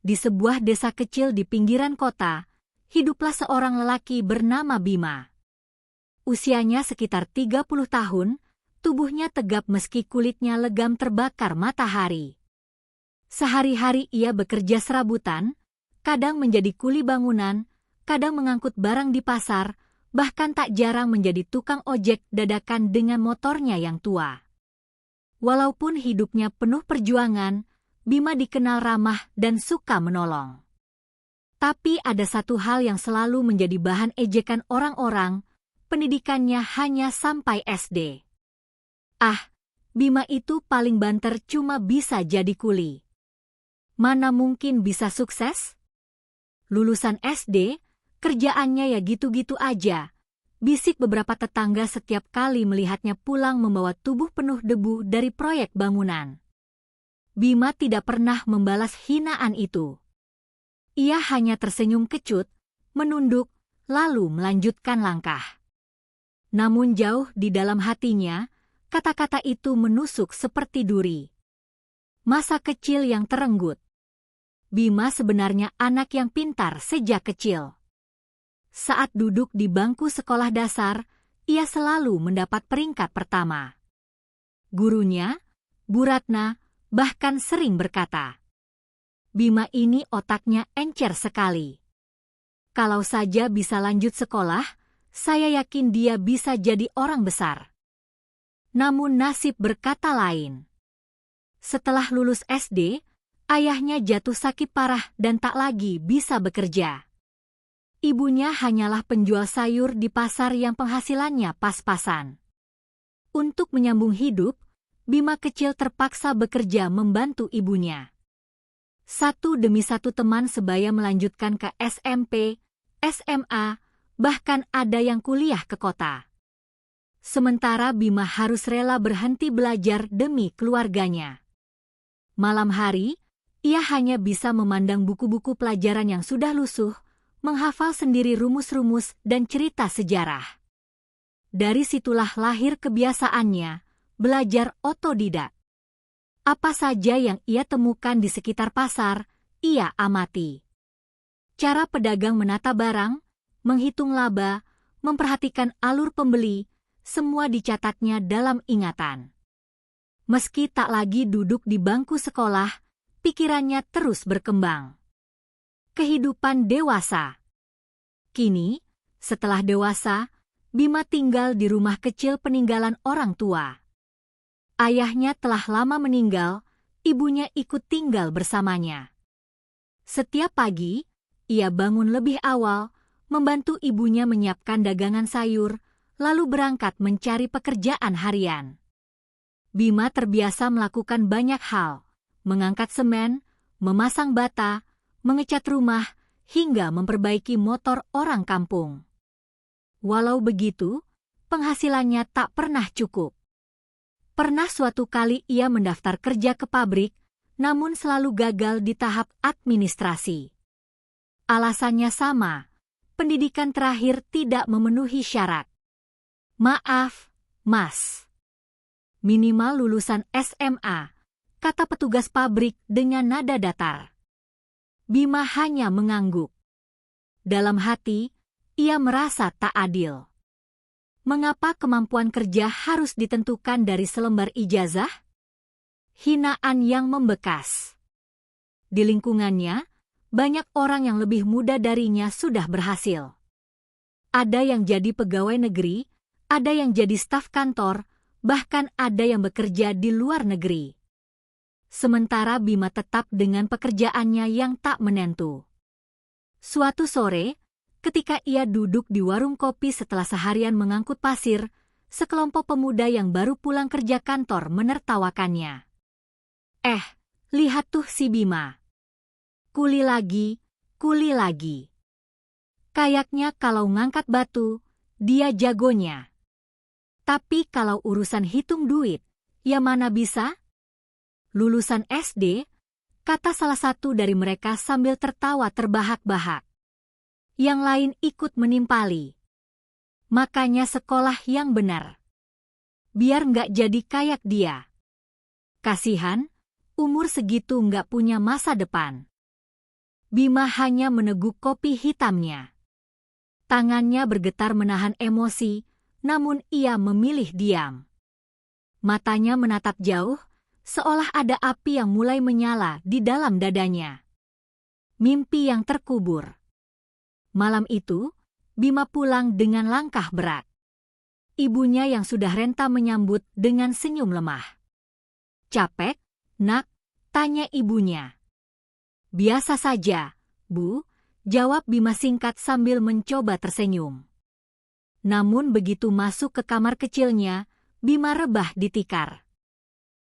Di sebuah desa kecil di pinggiran kota, hiduplah seorang lelaki bernama Bima. Usianya sekitar 30 tahun, tubuhnya tegap meski kulitnya legam terbakar matahari. Sehari-hari ia bekerja serabutan, kadang menjadi kuli bangunan, kadang mengangkut barang di pasar, bahkan tak jarang menjadi tukang ojek dadakan dengan motornya yang tua. Walaupun hidupnya penuh perjuangan, Bima dikenal ramah dan suka menolong. Tapi ada satu hal yang selalu menjadi bahan ejekan orang-orang, pendidikannya hanya sampai SD. Bima itu paling banter cuma bisa jadi kuli. Mana mungkin bisa sukses? Lulusan SD, kerjaannya ya gitu-gitu aja. Bisik beberapa tetangga setiap kali melihatnya pulang membawa tubuh penuh debu dari proyek bangunan. Bima tidak pernah membalas hinaan itu. Ia hanya tersenyum kecut, menunduk, lalu melanjutkan langkah. Namun jauh di dalam hatinya, kata-kata itu menusuk seperti duri. Masa kecil yang terenggut. Bima sebenarnya anak yang pintar sejak kecil. Saat duduk di bangku sekolah dasar, ia selalu mendapat peringkat pertama. Gurunya, Bu Ratna, bahkan sering berkata, Bima ini otaknya encer sekali. Kalau saja bisa lanjut sekolah, saya yakin dia bisa jadi orang besar. Namun nasib berkata lain. Setelah lulus SD, ayahnya jatuh sakit parah dan tak lagi bisa bekerja. Ibunya hanyalah penjual sayur di pasar yang penghasilannya pas-pasan. Untuk menyambung hidup, Bima kecil terpaksa bekerja membantu ibunya. Satu demi satu teman sebaya melanjutkan ke SMP, SMA, bahkan ada yang kuliah ke kota. Sementara Bima harus rela berhenti belajar demi keluarganya. Malam hari, ia hanya bisa memandang buku-buku pelajaran yang sudah lusuh, menghafal sendiri rumus-rumus dan cerita sejarah. Dari situlah lahir kebiasaannya, belajar otodidak. Apa saja yang ia temukan di sekitar pasar, ia amati. Cara pedagang menata barang, menghitung laba, memperhatikan alur pembeli, semua dicatatnya dalam ingatan. Meski tak lagi duduk di bangku sekolah, pikirannya terus berkembang. Kehidupan dewasa. Kini, setelah dewasa, Bima tinggal di rumah kecil peninggalan orang tua. Ayahnya telah lama meninggal, ibunya ikut tinggal bersamanya. Setiap pagi, ia bangun lebih awal, membantu ibunya menyiapkan dagangan sayur, lalu berangkat mencari pekerjaan harian. Bima terbiasa melakukan banyak hal, mengangkat semen, memasang bata, mengecat rumah, hingga memperbaiki motor orang kampung. Walau begitu, penghasilannya tak pernah cukup. Pernah suatu kali ia mendaftar kerja ke pabrik, namun selalu gagal di tahap administrasi. Alasannya sama, pendidikan terakhir tidak memenuhi syarat. Maaf, Mas. Minimal lulusan SMA, kata petugas pabrik dengan nada datar. Bima hanya mengangguk. Dalam hati, ia merasa tak adil. Mengapa kemampuan kerja harus ditentukan dari selembar ijazah? Hinaan yang membekas. Di lingkungannya, banyak orang yang lebih muda darinya sudah berhasil. Ada yang jadi pegawai negeri, ada yang jadi staf kantor, bahkan ada yang bekerja di luar negeri. Sementara Bima tetap dengan pekerjaannya yang tak menentu. Suatu sore, ketika ia duduk di warung kopi setelah seharian mengangkut pasir, sekelompok pemuda yang baru pulang kerja kantor menertawakannya. Lihat tuh si Bima. Kuli lagi, kuli lagi. Kayaknya kalau ngangkat batu, dia jagonya. Tapi kalau urusan hitung duit, ya mana bisa? Lulusan SD, kata salah satu dari mereka sambil tertawa terbahak-bahak. Yang lain ikut menimpali. Makanya sekolah yang benar. Biar nggak jadi kayak dia. Kasihan, umur segitu nggak punya masa depan. Bima hanya meneguk kopi hitamnya. Tangannya bergetar menahan emosi, namun ia memilih diam. Matanya menatap jauh, seolah ada api yang mulai menyala di dalam dadanya. Mimpi yang terkubur. Malam itu, Bima pulang dengan langkah berat. Ibunya yang sudah renta menyambut dengan senyum lemah. "Capek, nak?" tanya ibunya. "Biasa saja, Bu," jawab Bima singkat sambil mencoba tersenyum. Namun begitu masuk ke kamar kecilnya, Bima rebah di tikar.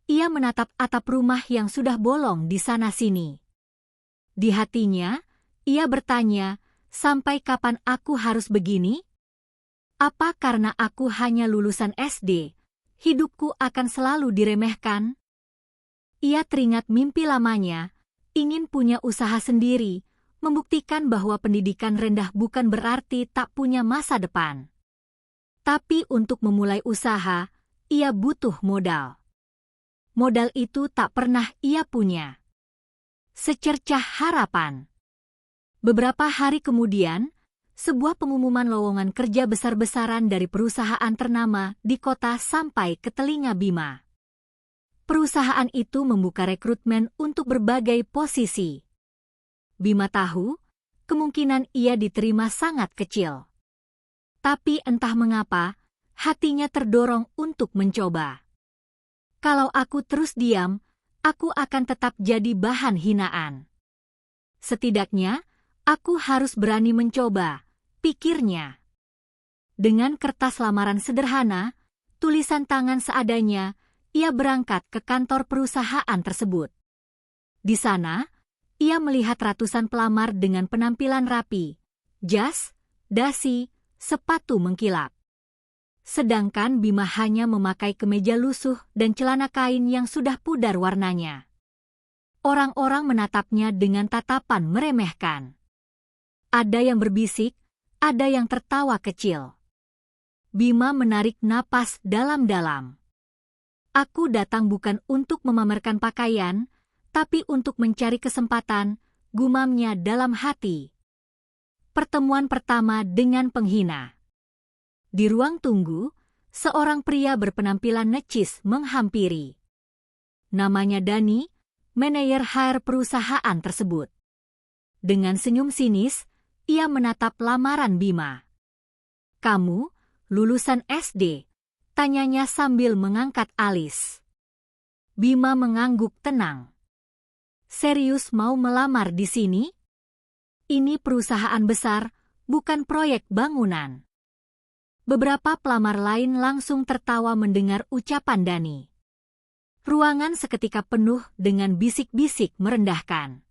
Ia menatap atap rumah yang sudah bolong di sana-sini. Di hatinya, ia bertanya, "Sampai kapan aku harus begini? Apa karena aku hanya lulusan SD, hidupku akan selalu diremehkan?" Ia teringat mimpi lamanya, ingin punya usaha sendiri, membuktikan bahwa pendidikan rendah bukan berarti tak punya masa depan. Tapi untuk memulai usaha, ia butuh modal. Modal itu tak pernah ia punya. Secercah harapan. Beberapa hari kemudian, sebuah pengumuman lowongan kerja besar-besaran dari perusahaan ternama di kota sampai ke telinga Bima. Perusahaan itu membuka rekrutmen untuk berbagai posisi. Bima tahu, kemungkinan ia diterima sangat kecil. Tapi entah mengapa, hatinya terdorong untuk mencoba. "Kalau aku terus diam, aku akan tetap jadi bahan hinaan. Setidaknya, aku harus berani mencoba," pikirnya. Dengan kertas lamaran sederhana, tulisan tangan seadanya, ia berangkat ke kantor perusahaan tersebut. Di sana, ia melihat ratusan pelamar dengan penampilan rapi, jas, dasi, sepatu mengkilap. Sedangkan Bima hanya memakai kemeja lusuh dan celana kain yang sudah pudar warnanya. Orang-orang menatapnya dengan tatapan meremehkan. Ada yang berbisik, ada yang tertawa kecil. Bima menarik napas dalam-dalam. "Aku datang bukan untuk memamerkan pakaian, tapi untuk mencari kesempatan," gumamnya dalam hati. Pertemuan pertama dengan penghina. Di ruang tunggu, seorang pria berpenampilan necis menghampiri. Namanya Dani, manajer HR perusahaan tersebut. Dengan senyum sinis, ia menatap lamaran Bima. "Kamu, lulusan SD?" tanyanya sambil mengangkat alis. Bima mengangguk tenang. "Serius mau melamar di sini? Ini perusahaan besar, bukan proyek bangunan." Beberapa pelamar lain langsung tertawa mendengar ucapan Dani. Ruangan seketika penuh dengan bisik-bisik merendahkan.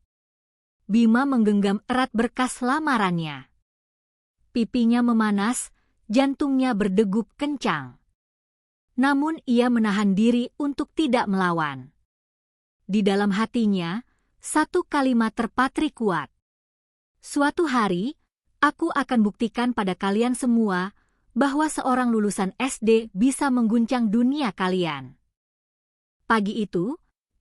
Bima menggenggam erat berkas lamarannya. Pipinya memanas, jantungnya berdegup kencang. Namun ia menahan diri untuk tidak melawan. Di dalam hatinya, satu kalimat terpatri kuat. "Suatu hari, aku akan buktikan pada kalian semua bahwa seorang lulusan SD bisa mengguncang dunia kalian." Pagi itu,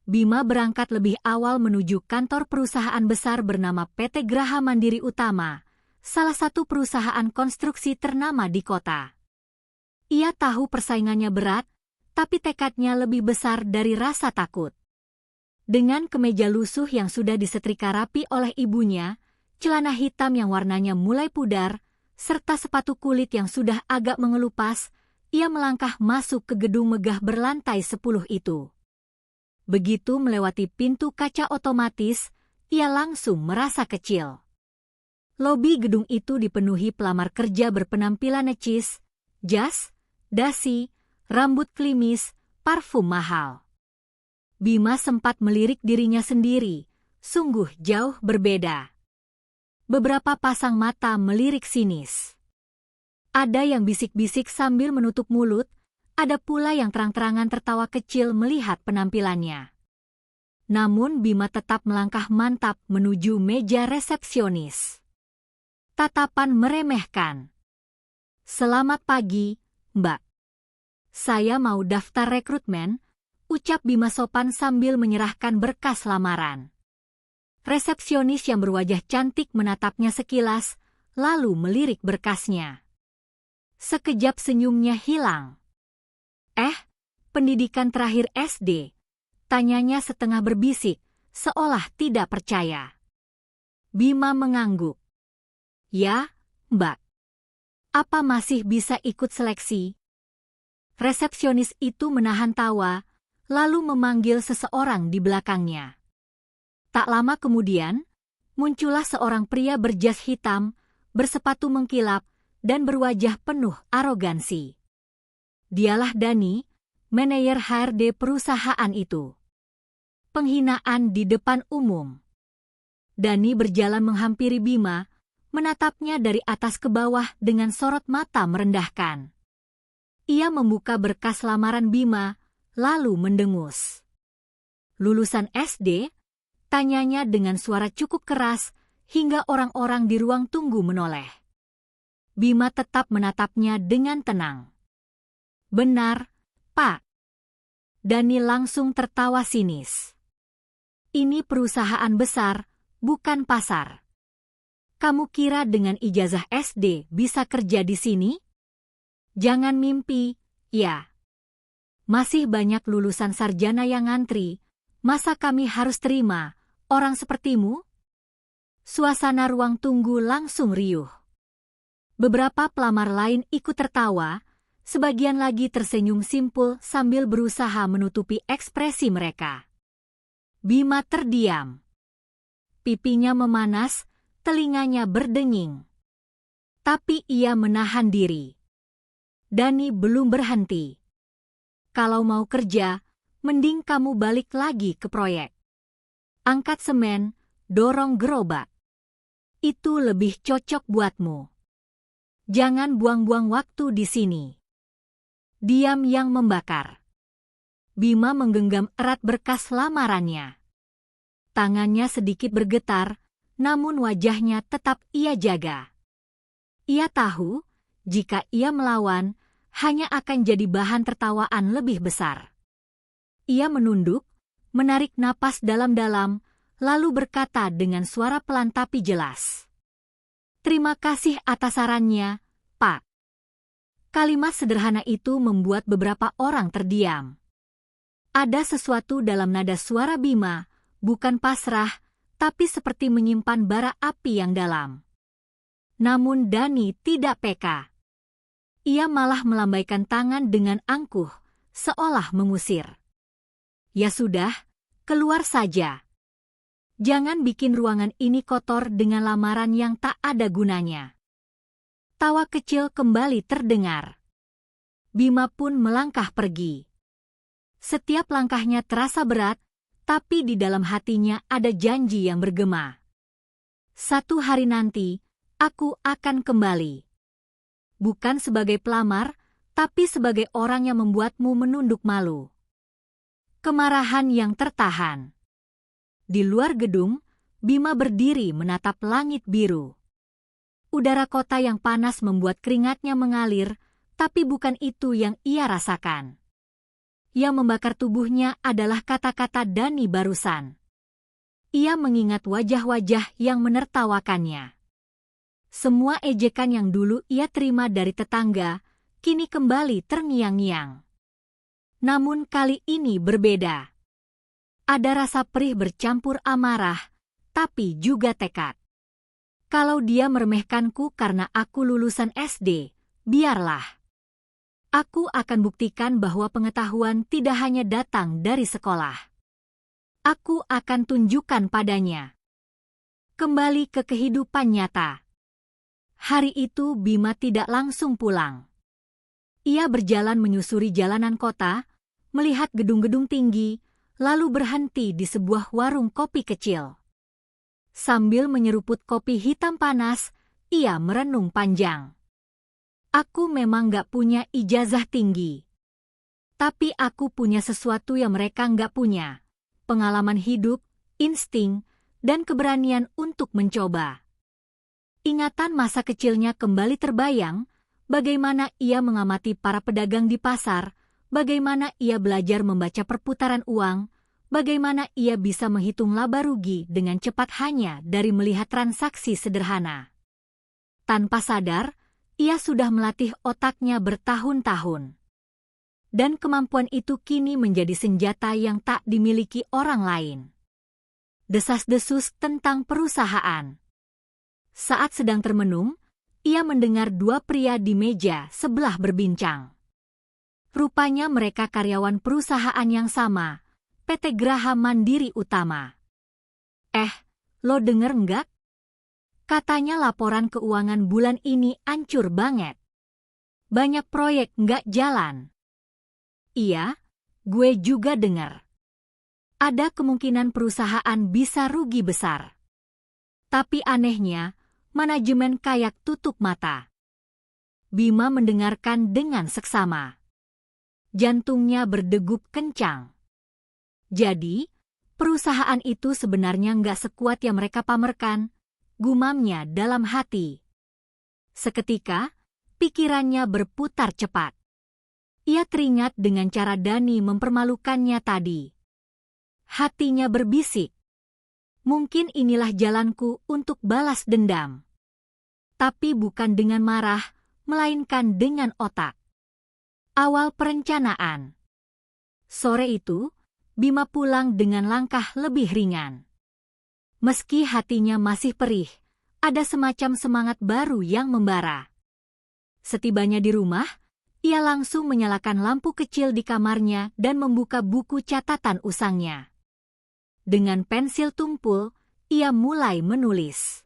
Bima berangkat lebih awal menuju kantor perusahaan besar bernama PT Graha Mandiri Utama, salah satu perusahaan konstruksi ternama di kota. Ia tahu persaingannya berat, tapi tekadnya lebih besar dari rasa takut. Dengan kemeja lusuh yang sudah disetrika rapi oleh ibunya, celana hitam yang warnanya mulai pudar, serta sepatu kulit yang sudah agak mengelupas, ia melangkah masuk ke gedung megah berlantai 10 itu. Begitu melewati pintu kaca otomatis, ia langsung merasa kecil. Lobi gedung itu dipenuhi pelamar kerja berpenampilan necis, jas, dasi, rambut klimis, parfum mahal. Bima sempat melirik dirinya sendiri, sungguh jauh berbeda. Beberapa pasang mata melirik sinis. Ada yang bisik-bisik sambil menutup mulut, ada pula yang terang-terangan tertawa kecil melihat penampilannya. Namun Bima tetap melangkah mantap menuju meja resepsionis. Tatapan meremehkan. "Selamat pagi, Mbak. Saya mau daftar rekrutmen," ucap Bima sopan sambil menyerahkan berkas lamaran. Resepsionis yang berwajah cantik menatapnya sekilas, lalu melirik berkasnya. Sekejap senyumnya hilang. Pendidikan terakhir SD? Tanyanya setengah berbisik, seolah tidak percaya. Bima mengangguk. Ya, Mbak. Apa masih bisa ikut seleksi? Resepsionis itu menahan tawa, lalu memanggil seseorang di belakangnya. Tak lama kemudian, muncullah seorang pria berjas hitam, bersepatu mengkilap, dan berwajah penuh arogansi. Dialah Dani, manajer HRD perusahaan itu. Penghinaan di depan umum. Dani berjalan menghampiri Bima, menatapnya dari atas ke bawah dengan sorot mata merendahkan. Ia membuka berkas lamaran Bima, lalu mendengus. Lulusan SD? Tanyanya dengan suara cukup keras, hingga orang-orang di ruang tunggu menoleh. Bima tetap menatapnya dengan tenang. Benar, Pak. Dani langsung tertawa sinis. Ini perusahaan besar, bukan pasar. Kamu kira dengan ijazah SD bisa kerja di sini? Jangan mimpi, ya. Masih banyak lulusan sarjana yang ngantri, masa kami harus terima orang sepertimu? Suasana ruang tunggu langsung riuh. Beberapa pelamar lain ikut tertawa, sebagian lagi tersenyum simpul sambil berusaha menutupi ekspresi mereka. Bima terdiam. Pipinya memanas, telinganya berdenging. Tapi ia menahan diri. Dani belum berhenti. Kalau mau kerja, mending kamu balik lagi ke proyek. Angkat semen, dorong gerobak. Itu lebih cocok buatmu. Jangan buang-buang waktu di sini. Diam yang membakar. Bima menggenggam erat berkas lamarannya. Tangannya sedikit bergetar, namun wajahnya tetap ia jaga. Ia tahu, jika ia melawan, hanya akan jadi bahan tertawaan lebih besar. Ia menunduk, menarik napas dalam-dalam, lalu berkata dengan suara pelan tapi jelas. Terima kasih atas sarannya, Pak. Kalimat sederhana itu membuat beberapa orang terdiam. Ada sesuatu dalam nada suara Bima, bukan pasrah, tapi seperti menyimpan bara api yang dalam. Namun Dani tidak peka. Ia malah melambaikan tangan dengan angkuh, seolah mengusir. Ya sudah, keluar saja. Jangan bikin ruangan ini kotor dengan lamaran yang tak ada gunanya. Tawa kecil kembali terdengar. Bima pun melangkah pergi. Setiap langkahnya terasa berat, tapi di dalam hatinya ada janji yang bergema. Suatu hari nanti, aku akan kembali. Bukan sebagai pelamar, tapi sebagai orang yang membuatmu menunduk malu. Kemarahan yang tertahan. Di luar gedung, Bima berdiri menatap langit biru. Udara kota yang panas membuat keringatnya mengalir, tapi bukan itu yang ia rasakan. Yang membakar tubuhnya adalah kata-kata Dani barusan. Ia mengingat wajah-wajah yang menertawakannya. Semua ejekan yang dulu ia terima dari tetangga, kini kembali terngiang-ngiang. Namun kali ini berbeda. Ada rasa perih bercampur amarah, tapi juga tekad. Kalau dia meremehkanku karena aku lulusan SD, biarlah. Aku akan buktikan bahwa pengetahuan tidak hanya datang dari sekolah. Aku akan tunjukkan padanya. Kembali ke kehidupan nyata. Hari itu Bima tidak langsung pulang. Ia berjalan menyusuri jalanan kota, melihat gedung-gedung tinggi, lalu berhenti di sebuah warung kopi kecil. Sambil menyeruput kopi hitam panas, ia merenung panjang. Aku memang gak punya ijazah tinggi. Tapi aku punya sesuatu yang mereka gak punya. Pengalaman hidup, insting, dan keberanian untuk mencoba. Ingatan masa kecilnya kembali terbayang, bagaimana ia mengamati para pedagang di pasar, bagaimana ia belajar membaca perputaran uang, Bagaimana ia bisa menghitung laba rugi dengan cepat hanya dari melihat transaksi sederhana? Tanpa sadar, ia sudah melatih otaknya bertahun-tahun. Dan kemampuan itu kini menjadi senjata yang tak dimiliki orang lain. Desas-desus tentang perusahaan. Saat sedang termenung, ia mendengar dua pria di meja sebelah berbincang. Rupanya mereka karyawan perusahaan yang sama, PT Graha Mandiri Utama. Lo denger nggak? Katanya laporan keuangan bulan ini ancur banget. Banyak proyek nggak jalan. Iya, gue juga denger. Ada kemungkinan perusahaan bisa rugi besar. Tapi anehnya, manajemen kayak tutup mata. Bima mendengarkan dengan seksama. Jantungnya berdegup kencang. Jadi, perusahaan itu sebenarnya nggak sekuat yang mereka pamerkan, gumamnya dalam hati. Seketika, pikirannya berputar cepat. Ia teringat dengan cara Dani mempermalukannya tadi. Hatinya berbisik. Mungkin inilah jalanku untuk balas dendam. Tapi bukan dengan marah, melainkan dengan otak. Awal perencanaan. Sore itu, Bima pulang dengan langkah lebih ringan. Meski hatinya masih perih, ada semacam semangat baru yang membara. Setibanya di rumah, ia langsung menyalakan lampu kecil di kamarnya dan membuka buku catatan usangnya. Dengan pensil tumpul, ia mulai menulis.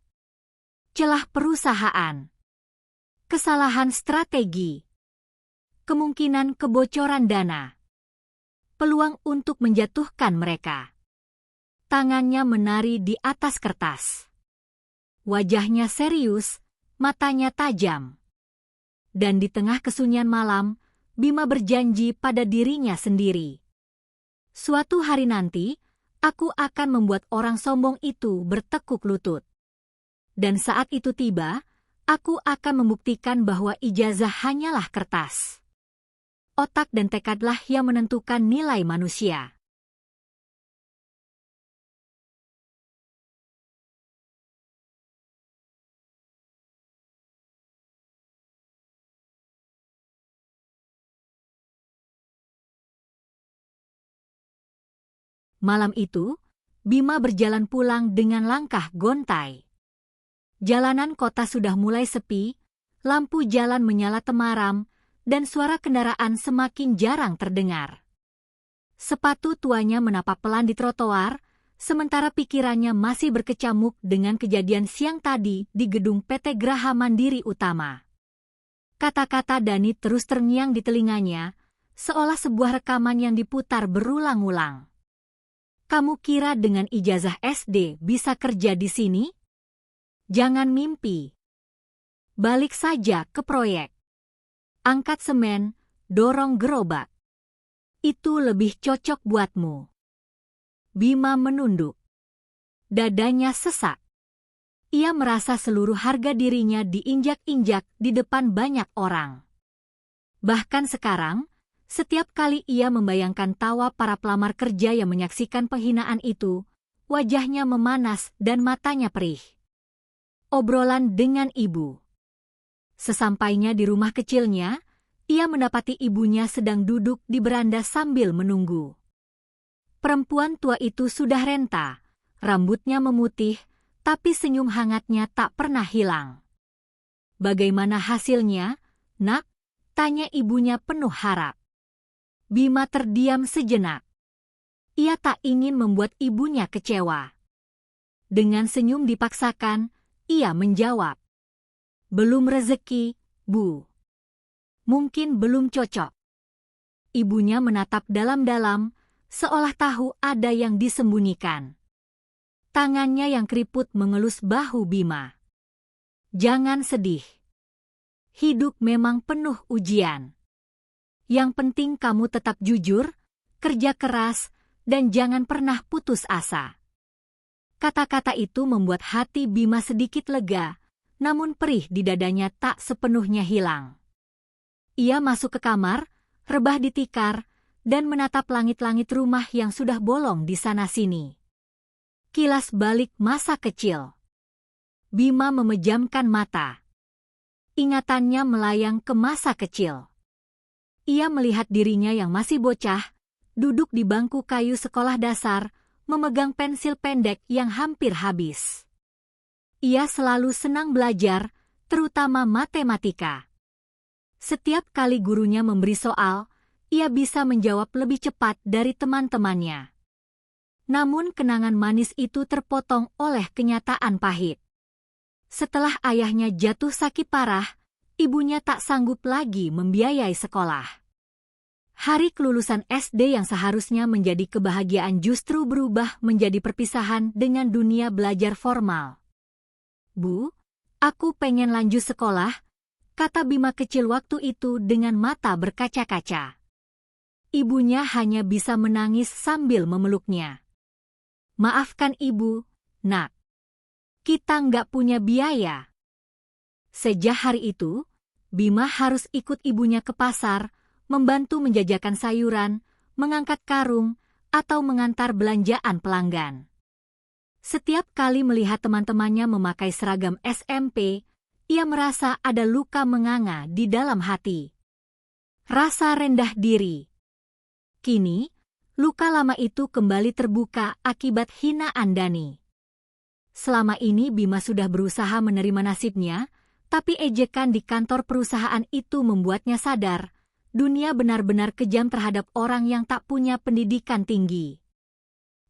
Celah perusahaan. Kesalahan strategi. Kemungkinan kebocoran dana. Peluang untuk menjatuhkan mereka. Tangannya menari di atas kertas. Wajahnya serius, matanya tajam. Dan di tengah kesunyian malam, Bima berjanji pada dirinya sendiri. Suatu hari nanti, aku akan membuat orang sombong itu bertekuk lutut. Dan saat itu tiba, aku akan membuktikan bahwa ijazah hanyalah kertas. Otak dan tekadlah yang menentukan nilai manusia. Malam itu, Bima berjalan pulang dengan langkah gontai. Jalanan kota sudah mulai sepi, lampu jalan menyala temaram, dan suara kendaraan semakin jarang terdengar. Sepatu tuanya menapak pelan di trotoar, sementara pikirannya masih berkecamuk dengan kejadian siang tadi di gedung PT Graha Mandiri Utama. Kata-kata Dani terus terngiang di telinganya, seolah sebuah rekaman yang diputar berulang-ulang. Kamu kira dengan ijazah SD bisa kerja di sini? Jangan mimpi. Balik saja ke proyek. Angkat semen, dorong gerobak. Itu lebih cocok buatmu. Bima menunduk. Dadanya sesak. Ia merasa seluruh harga dirinya diinjak-injak di depan banyak orang. Bahkan sekarang, setiap kali ia membayangkan tawa para pelamar kerja yang menyaksikan penghinaan itu, wajahnya memanas dan matanya perih. Obrolan dengan ibu. Sesampainya di rumah kecilnya, ia mendapati ibunya sedang duduk di beranda sambil menunggu. Perempuan tua itu sudah renta, rambutnya memutih, tapi senyum hangatnya tak pernah hilang. Bagaimana hasilnya, nak? Tanya ibunya penuh harap. Bima terdiam sejenak. Ia tak ingin membuat ibunya kecewa. Dengan senyum dipaksakan, ia menjawab. Belum rezeki, Bu. Mungkin belum cocok. Ibunya menatap dalam-dalam, seolah tahu ada yang disembunyikan. Tangannya yang keriput mengelus bahu Bima. Jangan sedih. Hidup memang penuh ujian. Yang penting kamu tetap jujur, kerja keras, dan jangan pernah putus asa. Kata-kata itu membuat hati Bima sedikit lega, namun perih di dadanya tak sepenuhnya hilang. Ia masuk ke kamar, rebah di tikar, dan menatap langit-langit rumah yang sudah bolong di sana-sini. Kilas balik masa kecil. Bima memejamkan mata. Ingatannya melayang ke masa kecil. Ia melihat dirinya yang masih bocah, duduk di bangku kayu sekolah dasar, memegang pensil pendek yang hampir habis. Ia selalu senang belajar, terutama matematika. Setiap kali gurunya memberi soal, ia bisa menjawab lebih cepat dari teman-temannya. Namun kenangan manis itu terpotong oleh kenyataan pahit. Setelah ayahnya jatuh sakit parah, ibunya tak sanggup lagi membiayai sekolah. Hari kelulusan SD yang seharusnya menjadi kebahagiaan justru berubah menjadi perpisahan dengan dunia belajar formal. "Bu, aku pengen lanjut sekolah," kata Bima kecil waktu itu dengan mata berkaca-kaca. Ibunya hanya bisa menangis sambil memeluknya. "Maafkan ibu, nak. Kita nggak punya biaya." Sejak hari itu, Bima harus ikut ibunya ke pasar, membantu menjajakan sayuran, mengangkat karung, atau mengantar belanjaan pelanggan. Setiap kali melihat teman-temannya memakai seragam SMP, ia merasa ada luka menganga di dalam hati. Rasa rendah diri. Kini, luka lama itu kembali terbuka akibat hinaan Dani. Selama ini Bima sudah berusaha menerima nasibnya, tapi ejekan di kantor perusahaan itu membuatnya sadar, dunia benar-benar kejam terhadap orang yang tak punya pendidikan tinggi.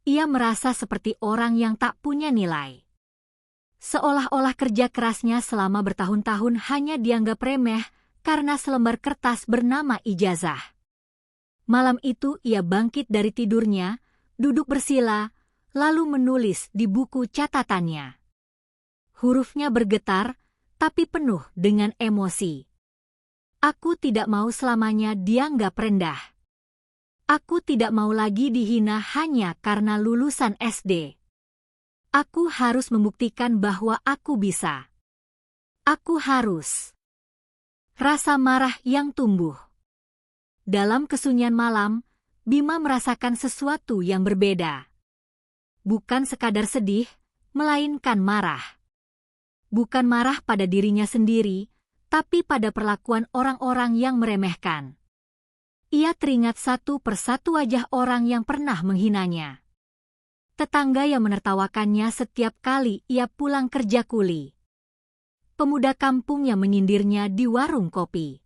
Ia merasa seperti orang yang tak punya nilai. Seolah-olah kerja kerasnya selama bertahun-tahun hanya dianggap remeh karena selembar kertas bernama ijazah. Malam itu ia bangkit dari tidurnya, duduk bersila, lalu menulis di buku catatannya. Hurufnya bergetar, tapi penuh dengan emosi. "Aku tidak mau selamanya dianggap rendah. Aku tidak mau lagi dihina hanya karena lulusan SD. Aku harus membuktikan bahwa aku bisa. Aku harus." Rasa marah yang tumbuh. Dalam kesunyian malam, Bima merasakan sesuatu yang berbeda. Bukan sekadar sedih, melainkan marah. Bukan marah pada dirinya sendiri, tapi pada perlakuan orang-orang yang meremehkan. Ia teringat satu persatu wajah orang yang pernah menghinanya. Tetangga yang menertawakannya setiap kali ia pulang kerja kuli. Pemuda kampung yang menyindirnya di warung kopi.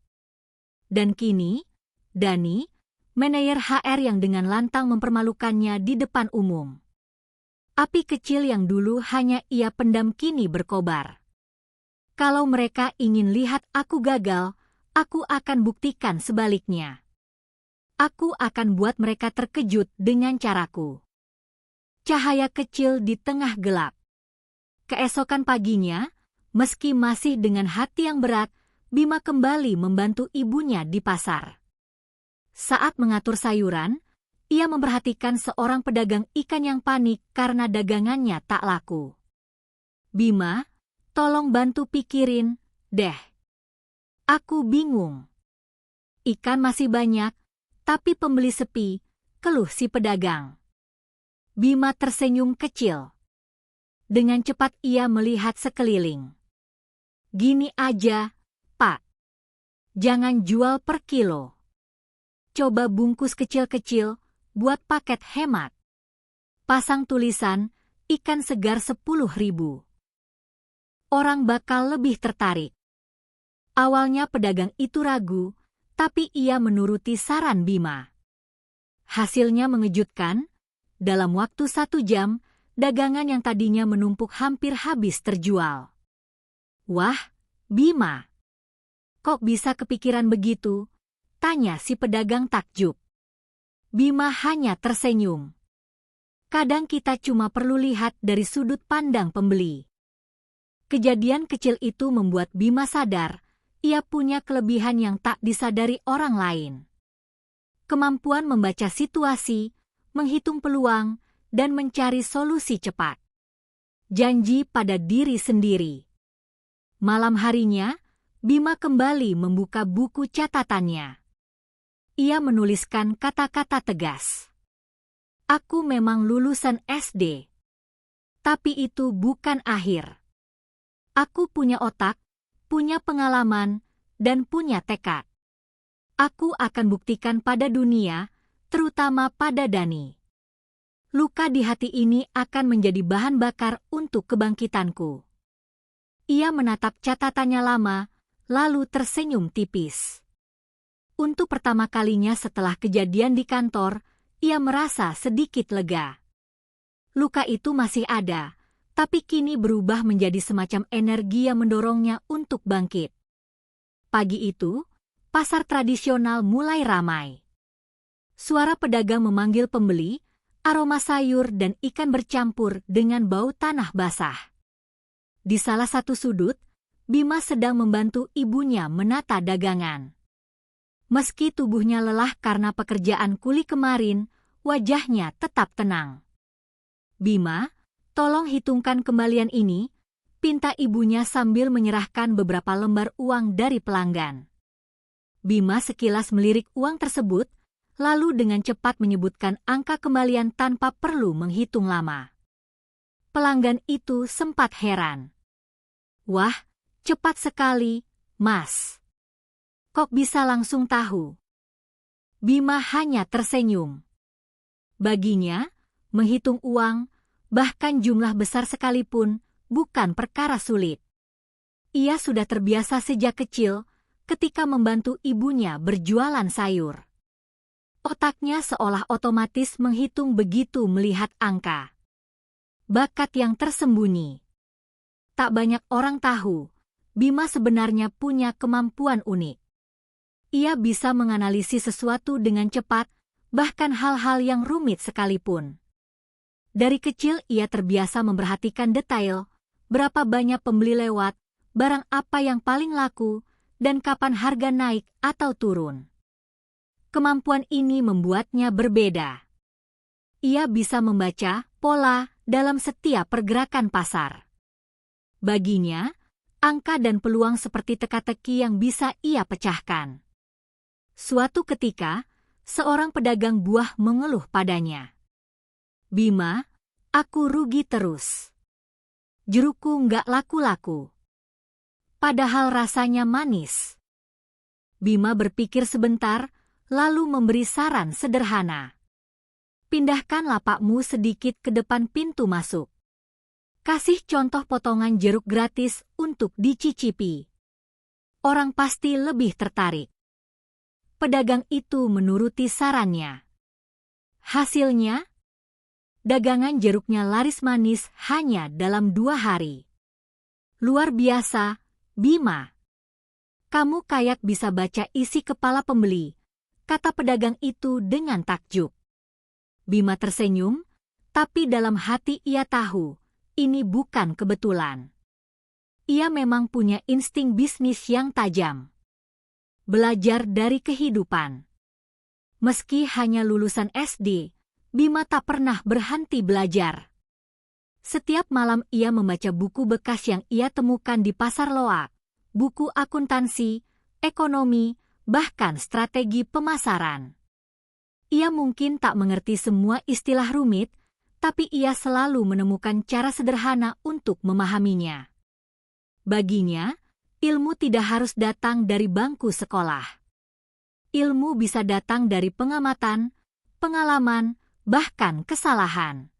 Dan kini, Dani, manajer HR yang dengan lantang mempermalukannya di depan umum. Api kecil yang dulu hanya ia pendam kini berkobar. "Kalau mereka ingin lihat aku gagal, aku akan buktikan sebaliknya. Aku akan buat mereka terkejut dengan caraku." Cahaya kecil di tengah gelap. Keesokan paginya, meski masih dengan hati yang berat, Bima kembali membantu ibunya di pasar. Saat mengatur sayuran, ia memperhatikan seorang pedagang ikan yang panik karena dagangannya tak laku. "Bima, tolong bantu pikirin, deh. Aku bingung. Ikan masih banyak, tapi pembeli sepi," keluh si pedagang. Bima tersenyum kecil. Dengan cepat ia melihat sekeliling. "Gini aja, Pak. Jangan jual per kilo. Coba bungkus kecil-kecil, buat paket hemat. Pasang tulisan, ikan segar 10.000. Orang bakal lebih tertarik." Awalnya pedagang itu ragu, tapi ia menuruti saran Bima. Hasilnya mengejutkan. Dalam waktu 1 jam, dagangan yang tadinya menumpuk hampir habis terjual. "Wah, Bima, kok bisa kepikiran begitu?" tanya si pedagang takjub. Bima hanya tersenyum. Kadang kita cuma perlu lihat dari sudut pandang pembeli. Kejadian kecil itu membuat Bima sadar, ia punya kelebihan yang tak disadari orang lain. Kemampuan membaca situasi, menghitung peluang, dan mencari solusi cepat. Janji pada diri sendiri. Malam harinya, Bima kembali membuka buku catatannya. ia menuliskan kata-kata tegas. Aku memang lulusan SD. Tapi itu bukan akhir. Aku punya otak, punya pengalaman, dan punya tekad. Aku akan buktikan pada dunia, terutama pada Dani. Luka di hati ini akan menjadi bahan bakar untuk kebangkitanku. Ia menatap catatannya lama, lalu tersenyum tipis. Untuk pertama kalinya setelah kejadian di kantor, ia merasa sedikit lega. Luka itu masih ada, tapi kini berubah menjadi semacam energi yang mendorongnya untuk bangkit. Pagi itu, pasar tradisional mulai ramai. Suara pedagang memanggil pembeli, aroma sayur dan ikan bercampur dengan bau tanah basah. Di salah satu sudut, Bima sedang membantu ibunya menata dagangan. Meski tubuhnya lelah karena pekerjaan kuli kemarin, wajahnya tetap tenang. Bima, tolong hitungkan kembalian ini, pinta ibunya sambil menyerahkan beberapa lembar uang dari pelanggan. Bima sekilas melirik uang tersebut, lalu dengan cepat menyebutkan angka kembalian tanpa perlu menghitung lama. Pelanggan itu sempat heran. Wah, cepat sekali, Mas. Kok bisa langsung tahu? Bima hanya tersenyum. Baginya, menghitung uang, bahkan jumlah besar sekalipun, bukan perkara sulit. Ia sudah terbiasa sejak kecil ketika membantu ibunya berjualan sayur. Otaknya seolah otomatis menghitung begitu melihat angka. Bakat yang tersembunyi. Tak banyak orang tahu, Bima sebenarnya punya kemampuan unik. Ia bisa menganalisis sesuatu dengan cepat, bahkan hal-hal yang rumit sekalipun. Dari kecil ia terbiasa memperhatikan detail, berapa banyak pembeli lewat, barang apa yang paling laku, dan kapan harga naik atau turun. Kemampuan ini membuatnya berbeda. Ia bisa membaca pola dalam setiap pergerakan pasar. Baginya, angka dan peluang seperti teka-teki yang bisa ia pecahkan. Suatu ketika, seorang pedagang buah mengeluh padanya. Bima, aku rugi terus. Jerukku nggak laku-laku. Padahal rasanya manis. Bima berpikir sebentar, lalu memberi saran sederhana. Pindahkan lapakmu sedikit ke depan pintu masuk. Kasih contoh potongan jeruk gratis untuk dicicipi. Orang pasti lebih tertarik. Pedagang itu menuruti sarannya. Hasilnya, dagangan jeruknya laris manis hanya dalam 2 hari. Luar biasa, Bima. Kamu kayak bisa baca isi kepala pembeli, kata pedagang itu dengan takjub. Bima tersenyum, tapi dalam hati ia tahu, ini bukan kebetulan. Ia memang punya insting bisnis yang tajam. Belajar dari kehidupan. Meski hanya lulusan SD, Bima tak pernah berhenti belajar. Setiap malam ia membaca buku bekas yang ia temukan di pasar loak, buku akuntansi, ekonomi, bahkan strategi pemasaran. Ia mungkin tak mengerti semua istilah rumit, tapi ia selalu menemukan cara sederhana untuk memahaminya. Baginya, ilmu tidak harus datang dari bangku sekolah. Ilmu bisa datang dari pengamatan, pengalaman, bahkan kesalahan.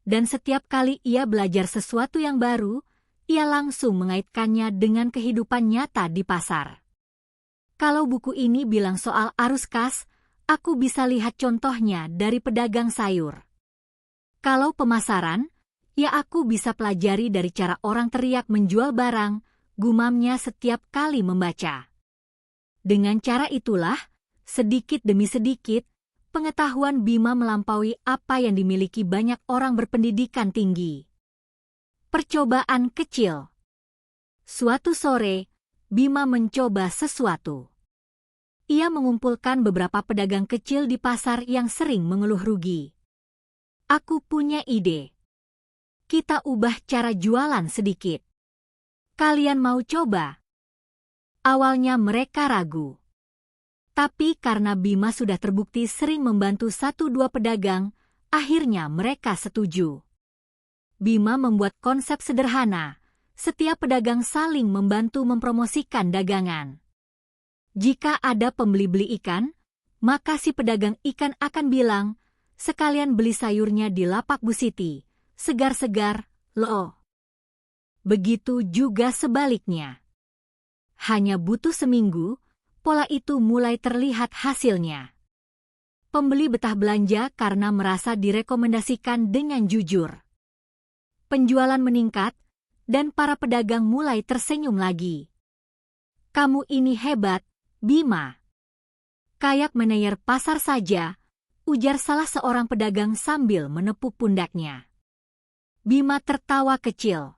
Dan setiap kali ia belajar sesuatu yang baru, ia langsung mengaitkannya dengan kehidupan nyata di pasar. Kalau buku ini bilang soal arus kas, aku bisa lihat contohnya dari pedagang sayur. Kalau pemasaran, ya aku bisa pelajari dari cara orang teriak menjual barang, gumamnya setiap kali membaca. Dengan cara itulah, sedikit demi sedikit, pengetahuan Bima melampaui apa yang dimiliki banyak orang berpendidikan tinggi. Percobaan kecil. Suatu sore, Bima mencoba sesuatu. Ia mengumpulkan beberapa pedagang kecil di pasar yang sering mengeluh rugi. Aku punya ide. Kita ubah cara jualan sedikit. Kalian mau coba? Awalnya mereka ragu. Tapi karena Bima sudah terbukti sering membantu 1-2 pedagang, akhirnya mereka setuju. Bima membuat konsep sederhana, setiap pedagang saling membantu mempromosikan dagangan. Jika ada pembeli beli ikan, maka si pedagang ikan akan bilang, sekalian beli sayurnya di lapak Bu Siti, segar-segar, loh. Begitu juga sebaliknya. Hanya butuh seminggu, pola itu mulai terlihat hasilnya. Pembeli betah belanja karena merasa direkomendasikan dengan jujur. Penjualan meningkat, dan para pedagang mulai tersenyum lagi. Kamu ini hebat, Bima. Kayak manajer pasar saja, ujar salah seorang pedagang sambil menepuk pundaknya. Bima tertawa kecil.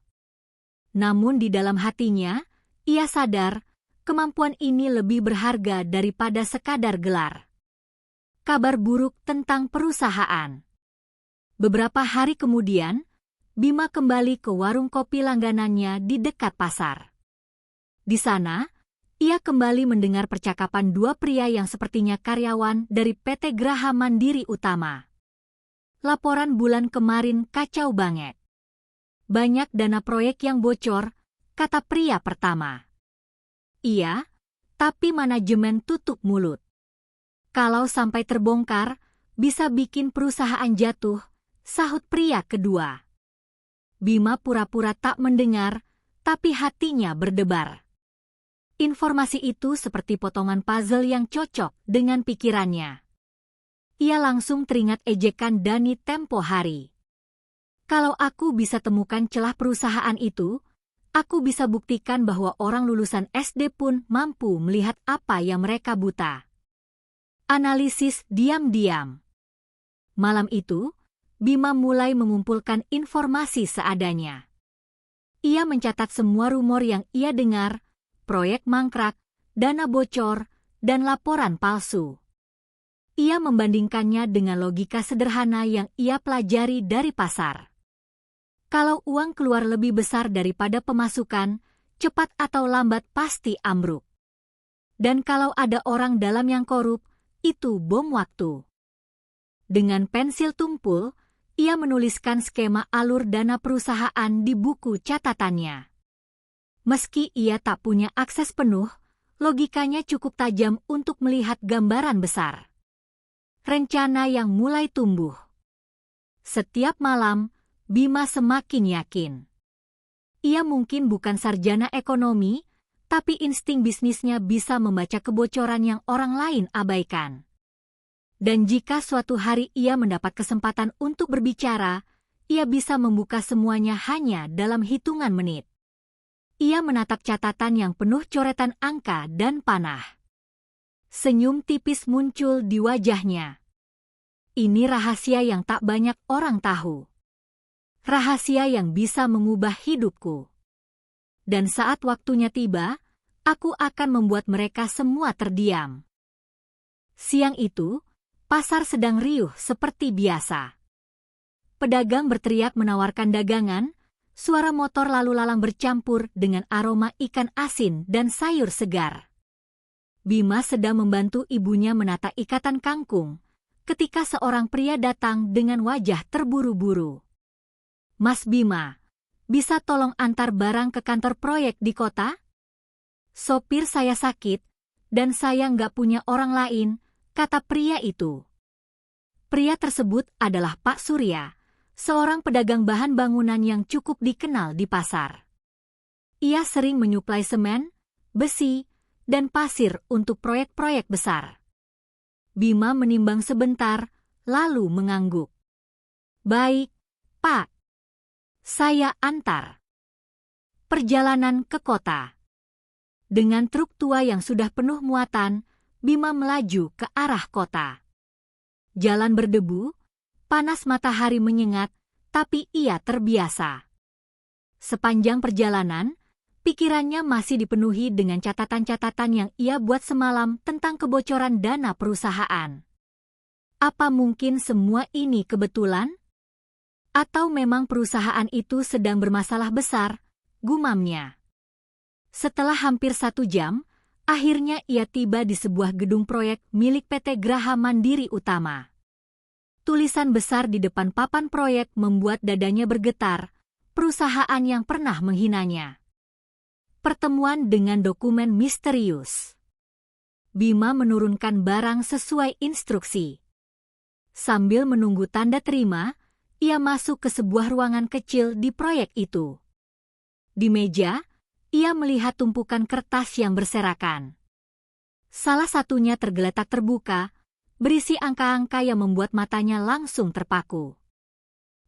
Namun di dalam hatinya, ia sadar, kemampuan ini lebih berharga daripada sekadar gelar. Kabar buruk tentang perusahaan. Beberapa hari kemudian, Bima kembali ke warung kopi langganannya di dekat pasar. Di sana, ia kembali mendengar percakapan dua pria yang sepertinya karyawan dari PT Graha Mandiri Utama. Laporan bulan kemarin kacau banget. Banyak dana proyek yang bocor, kata pria pertama. Iya, tapi manajemen tutup mulut. Kalau sampai terbongkar, bisa bikin perusahaan jatuh, sahut pria kedua. Bima pura-pura tak mendengar, tapi hatinya berdebar. Informasi itu seperti potongan puzzle yang cocok dengan pikirannya. Ia langsung teringat ejekan Dani tempo hari. Kalau aku bisa temukan celah perusahaan itu, aku bisa buktikan bahwa orang lulusan SD pun mampu melihat apa yang mereka buta. Analisis diam-diam. Malam itu, Bima mulai mengumpulkan informasi seadanya. Ia mencatat semua rumor yang ia dengar, proyek mangkrak, dana bocor, dan laporan palsu. Ia membandingkannya dengan logika sederhana yang ia pelajari dari pasar. Kalau uang keluar lebih besar daripada pemasukan, cepat atau lambat pasti ambruk. Dan kalau ada orang dalam yang korup, itu bom waktu. Dengan pensil tumpul, ia menuliskan skema alur dana perusahaan di buku catatannya. Meski ia tak punya akses penuh, logikanya cukup tajam untuk melihat gambaran besar. Rencana yang mulai tumbuh. Setiap malam, Bima semakin yakin. Ia mungkin bukan sarjana ekonomi, tapi insting bisnisnya bisa membaca kebocoran yang orang lain abaikan. Dan jika suatu hari ia mendapat kesempatan untuk berbicara, ia bisa membuka semuanya hanya dalam hitungan menit. Ia menatap catatan yang penuh coretan angka dan panah. Senyum tipis muncul di wajahnya. Ini rahasia yang tak banyak orang tahu. Rahasia yang bisa mengubah hidupku. Dan saat waktunya tiba, aku akan membuat mereka semua terdiam. Siang itu, pasar sedang riuh seperti biasa. Pedagang berteriak menawarkan dagangan, suara motor lalu lalang bercampur dengan aroma ikan asin dan sayur segar. Bima sedang membantu ibunya menata ikatan kangkung, ketika seorang pria datang dengan wajah terburu-buru. Mas Bima, bisa tolong antar barang ke kantor proyek di kota? Sopir saya sakit, dan saya nggak punya orang lain, kata pria itu. Pria tersebut adalah Pak Surya, seorang pedagang bahan bangunan yang cukup dikenal di pasar. Ia sering menyuplai semen, besi, dan pasir untuk proyek-proyek besar. Bima menimbang sebentar, lalu mengangguk. Baik, Pak. Saya antar. Perjalanan ke kota. Dengan truk tua yang sudah penuh muatan, Bima melaju ke arah kota. Jalan berdebu, panas matahari menyengat, tapi ia terbiasa. Sepanjang perjalanan, pikirannya masih dipenuhi dengan catatan-catatan yang ia buat semalam tentang kebocoran dana perusahaan. Apa mungkin semua ini kebetulan? Atau memang perusahaan itu sedang bermasalah besar, gumamnya. Setelah hampir 1 jam, Akhirnya ia tiba di sebuah gedung proyek milik PT Graha Mandiri Utama. Tulisan besar di depan papan proyek membuat dadanya bergetar, perusahaan yang pernah menghinanya. Pertemuan dengan dokumen misterius. Bima menurunkan barang sesuai instruksi. Sambil menunggu tanda terima, ia masuk ke sebuah ruangan kecil di proyek itu. Di meja, ia melihat tumpukan kertas yang berserakan. Salah satunya tergeletak terbuka, berisi angka-angka yang membuat matanya langsung terpaku.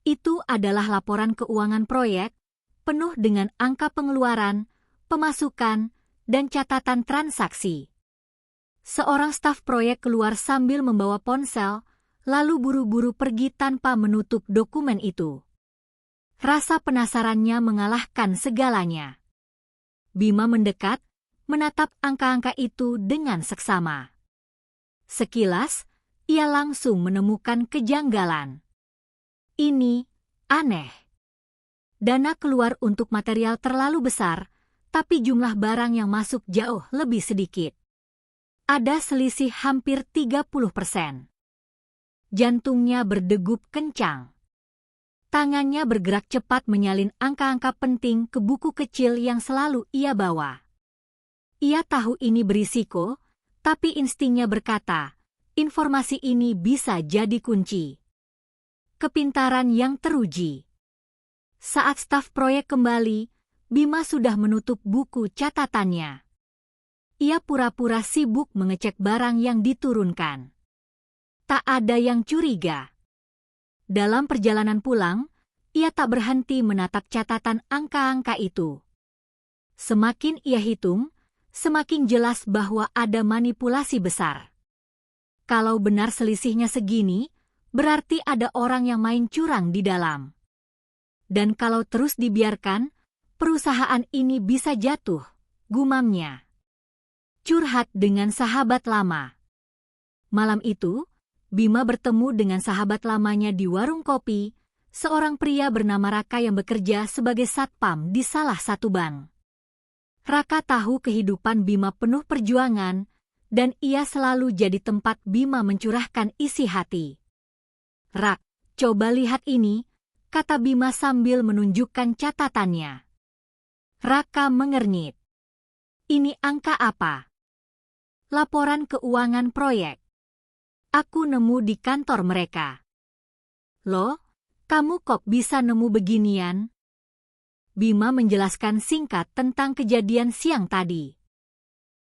Itu adalah laporan keuangan proyek, penuh dengan angka pengeluaran, pemasukan, dan catatan transaksi. Seorang staf proyek keluar sambil membawa ponsel, lalu buru-buru pergi tanpa menutup dokumen itu. Rasa penasarannya mengalahkan segalanya. Bima mendekat, menatap angka-angka itu dengan seksama. Sekilas, ia langsung menemukan kejanggalan. Ini aneh. Dana keluar untuk material terlalu besar, tapi jumlah barang yang masuk jauh lebih sedikit. Ada selisih hampir 30%. Jantungnya berdegup kencang. Tangannya bergerak cepat menyalin angka-angka penting ke buku kecil yang selalu ia bawa. Ia tahu ini berisiko, tapi instingnya berkata, informasi ini bisa jadi kunci. Kepintaran yang teruji. Saat staf proyek kembali, Bima sudah menutup buku catatannya. Ia pura-pura sibuk mengecek barang yang diturunkan. Tak ada yang curiga. Dalam perjalanan pulang, ia tak berhenti menatap catatan angka-angka itu. Semakin ia hitung, semakin jelas bahwa ada manipulasi besar. Kalau benar selisihnya segini, berarti ada orang yang main curang di dalam. Dan kalau terus dibiarkan, perusahaan ini bisa jatuh, gumamnya. Curhat dengan sahabat lama. Malam itu, Bima bertemu dengan sahabat lamanya di warung kopi, seorang pria bernama Raka yang bekerja sebagai satpam di salah satu bank. Raka tahu kehidupan Bima penuh perjuangan, dan ia selalu jadi tempat Bima mencurahkan isi hati. "Rak, coba lihat ini," kata Bima sambil menunjukkan catatannya. Raka mengernyit. "Ini angka apa?" "Laporan keuangan proyek. Aku nemu di kantor mereka." "Loh, kamu kok bisa nemu beginian?" Bima menjelaskan singkat tentang kejadian siang tadi.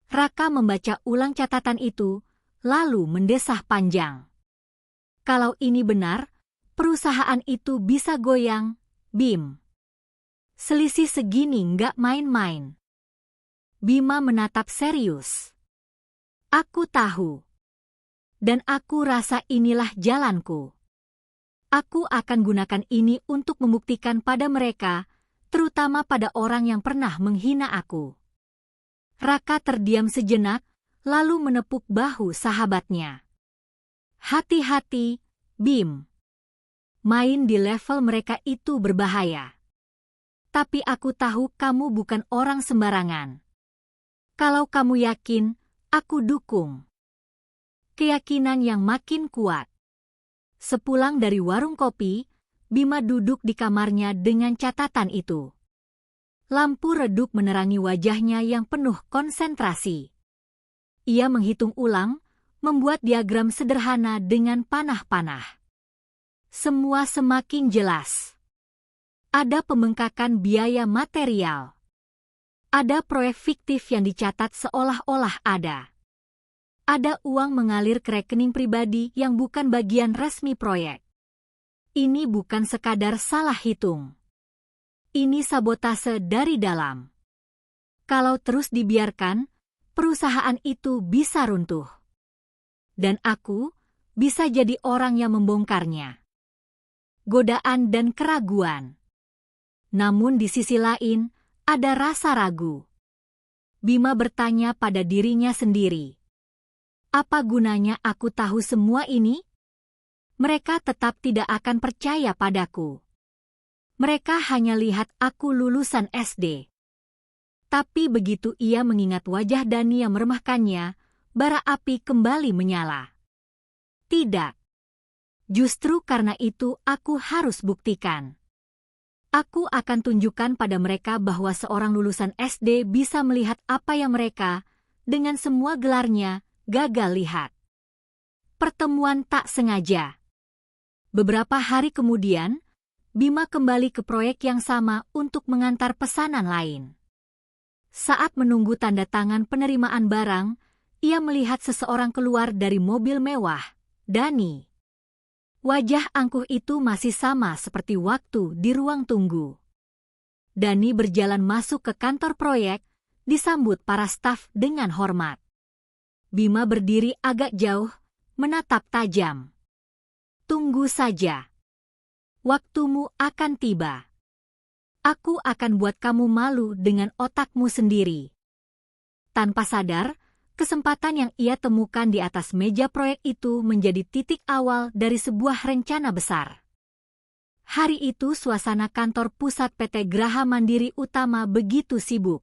Raka membaca ulang catatan itu, lalu mendesah panjang. "Kalau ini benar, perusahaan itu bisa goyang, Bim. Selisih segini nggak main-main." Bima menatap serius. "Aku tahu. Dan aku rasa inilah jalanku. Aku akan gunakan ini untuk membuktikan pada mereka, terutama pada orang yang pernah menghina aku." Raka terdiam sejenak, lalu menepuk bahu sahabatnya. "Hati-hati, Bim. Main di level mereka itu berbahaya. Tapi aku tahu kamu bukan orang sembarangan. Kalau kamu yakin, aku dukung." Keyakinan yang makin kuat. Sepulang dari warung kopi, Bima duduk di kamarnya dengan catatan itu. Lampu redup menerangi wajahnya yang penuh konsentrasi. Ia menghitung ulang, membuat diagram sederhana dengan panah-panah. Semua semakin jelas. Ada pembengkakan biaya material. Ada proyek fiktif yang dicatat seolah-olah ada. Ada uang mengalir ke rekening pribadi yang bukan bagian resmi proyek. Ini bukan sekadar salah hitung. Ini sabotase dari dalam. Kalau terus dibiarkan, perusahaan itu bisa runtuh. Dan aku bisa jadi orang yang membongkarnya. Godaan dan keraguan. Namun di sisi lain, ada rasa ragu. Bima bertanya pada dirinya sendiri. Apa gunanya aku tahu semua ini? Mereka tetap tidak akan percaya padaku. Mereka hanya lihat aku lulusan SD. Tapi begitu ia mengingat wajah Dani yang meremehkannya, bara api kembali menyala. Tidak. Justru karena itu aku harus buktikan. Aku akan tunjukkan pada mereka bahwa seorang lulusan SD bisa melihat apa yang mereka, dengan semua gelarnya, gagal lihat. Pertemuan tak sengaja. Beberapa hari kemudian, Bima kembali ke proyek yang sama untuk mengantar pesanan lain. Saat menunggu tanda tangan penerimaan barang, ia melihat seseorang keluar dari mobil mewah, Dani. Wajah angkuh itu masih sama seperti waktu di ruang tunggu. Dani berjalan masuk ke kantor proyek, disambut para staf dengan hormat. Bima berdiri agak jauh, menatap tajam. Tunggu saja. Waktumu akan tiba. Aku akan buat kamu malu dengan otakmu sendiri. Tanpa sadar, kesempatan yang ia temukan di atas meja proyek itu menjadi titik awal dari sebuah rencana besar. Hari itu suasana kantor pusat PT Graha Mandiri Utama begitu sibuk.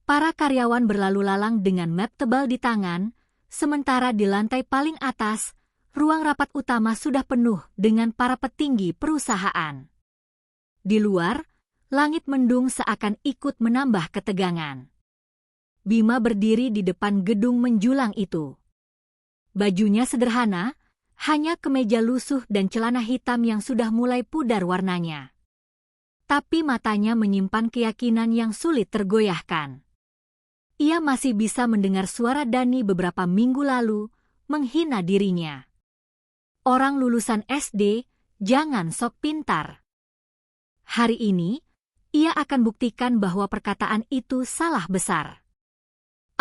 Para karyawan berlalu lalang dengan map tebal di tangan, sementara di lantai paling atas, ruang rapat utama sudah penuh dengan para petinggi perusahaan. Di luar, langit mendung seakan ikut menambah ketegangan. Bima berdiri di depan gedung menjulang itu. Bajunya sederhana, hanya kemeja lusuh dan celana hitam yang sudah mulai pudar warnanya. Tapi matanya menyimpan keyakinan yang sulit tergoyahkan. Ia masih bisa mendengar suara Dani beberapa minggu lalu, menghina dirinya. Orang lulusan SD, jangan sok pintar. Hari ini, ia akan buktikan bahwa perkataan itu salah besar.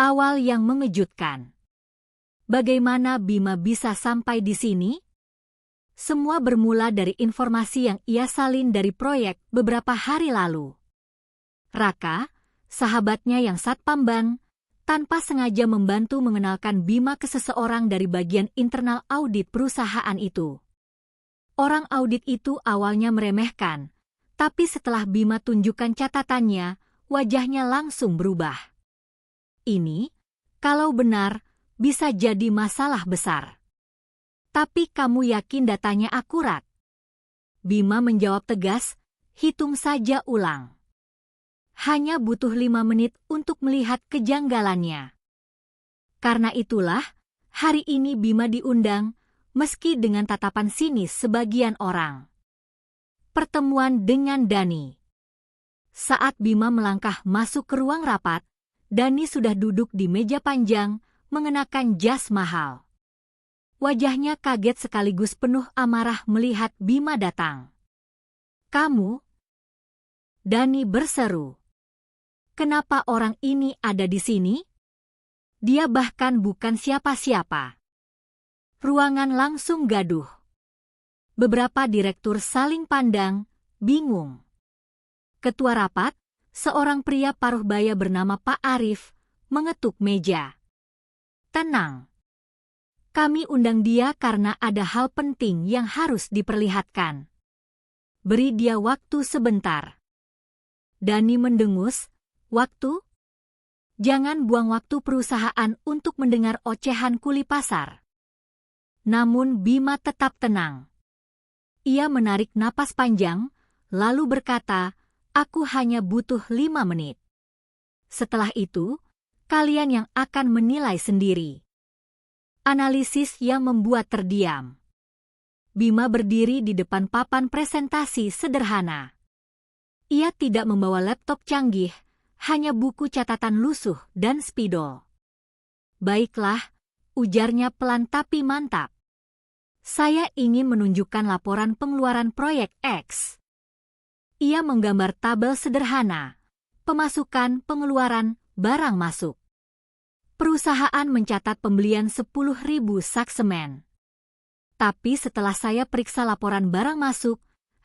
Awal yang mengejutkan. Bagaimana Bima bisa sampai di sini? Semua bermula dari informasi yang ia salin dari proyek beberapa hari lalu. Raka, sahabatnya yang satpam ban, tanpa sengaja membantu mengenalkan Bima ke seseorang dari bagian internal audit perusahaan itu. Orang audit itu awalnya meremehkan, tapi setelah Bima tunjukkan catatannya, wajahnya langsung berubah. Ini, kalau benar, bisa jadi masalah besar. Tapi kamu yakin datanya akurat? Bima menjawab tegas, hitung saja ulang. Hanya butuh 5 menit untuk melihat kejanggalannya. Karena itulah, hari ini Bima diundang, meski dengan tatapan sinis sebagian orang. Pertemuan dengan Dani. Saat Bima melangkah masuk ke ruang rapat, Dani sudah duduk di meja panjang, mengenakan jas mahal. Wajahnya kaget sekaligus penuh amarah melihat Bima datang. "Kamu?" Dani berseru. "Kenapa orang ini ada di sini?" Dia bahkan bukan siapa-siapa. Ruangan langsung gaduh. Beberapa direktur saling pandang, bingung. Ketua rapat, seorang pria paruh baya bernama Pak Arif, mengetuk meja. "Tenang. Kami undang dia karena ada hal penting yang harus diperlihatkan. Beri dia waktu sebentar." Dani mendengus, "Waktu? Jangan buang waktu perusahaan untuk mendengar ocehan kuli pasar." Namun Bima tetap tenang. Ia menarik napas panjang, lalu berkata, "Aku hanya butuh 5 menit. Setelah itu, kalian yang akan menilai sendiri." Analisis yang membuat terdiam. Bima berdiri di depan papan presentasi sederhana. Ia tidak membawa laptop canggih, hanya buku catatan lusuh dan spidol. "Baiklah," ujarnya pelan tapi mantap. "Saya ingin menunjukkan laporan pengeluaran proyek X." Ia menggambar tabel sederhana, pemasukan, pengeluaran, barang masuk. Perusahaan mencatat pembelian 10.000 sak semen. Tapi setelah saya periksa laporan barang masuk,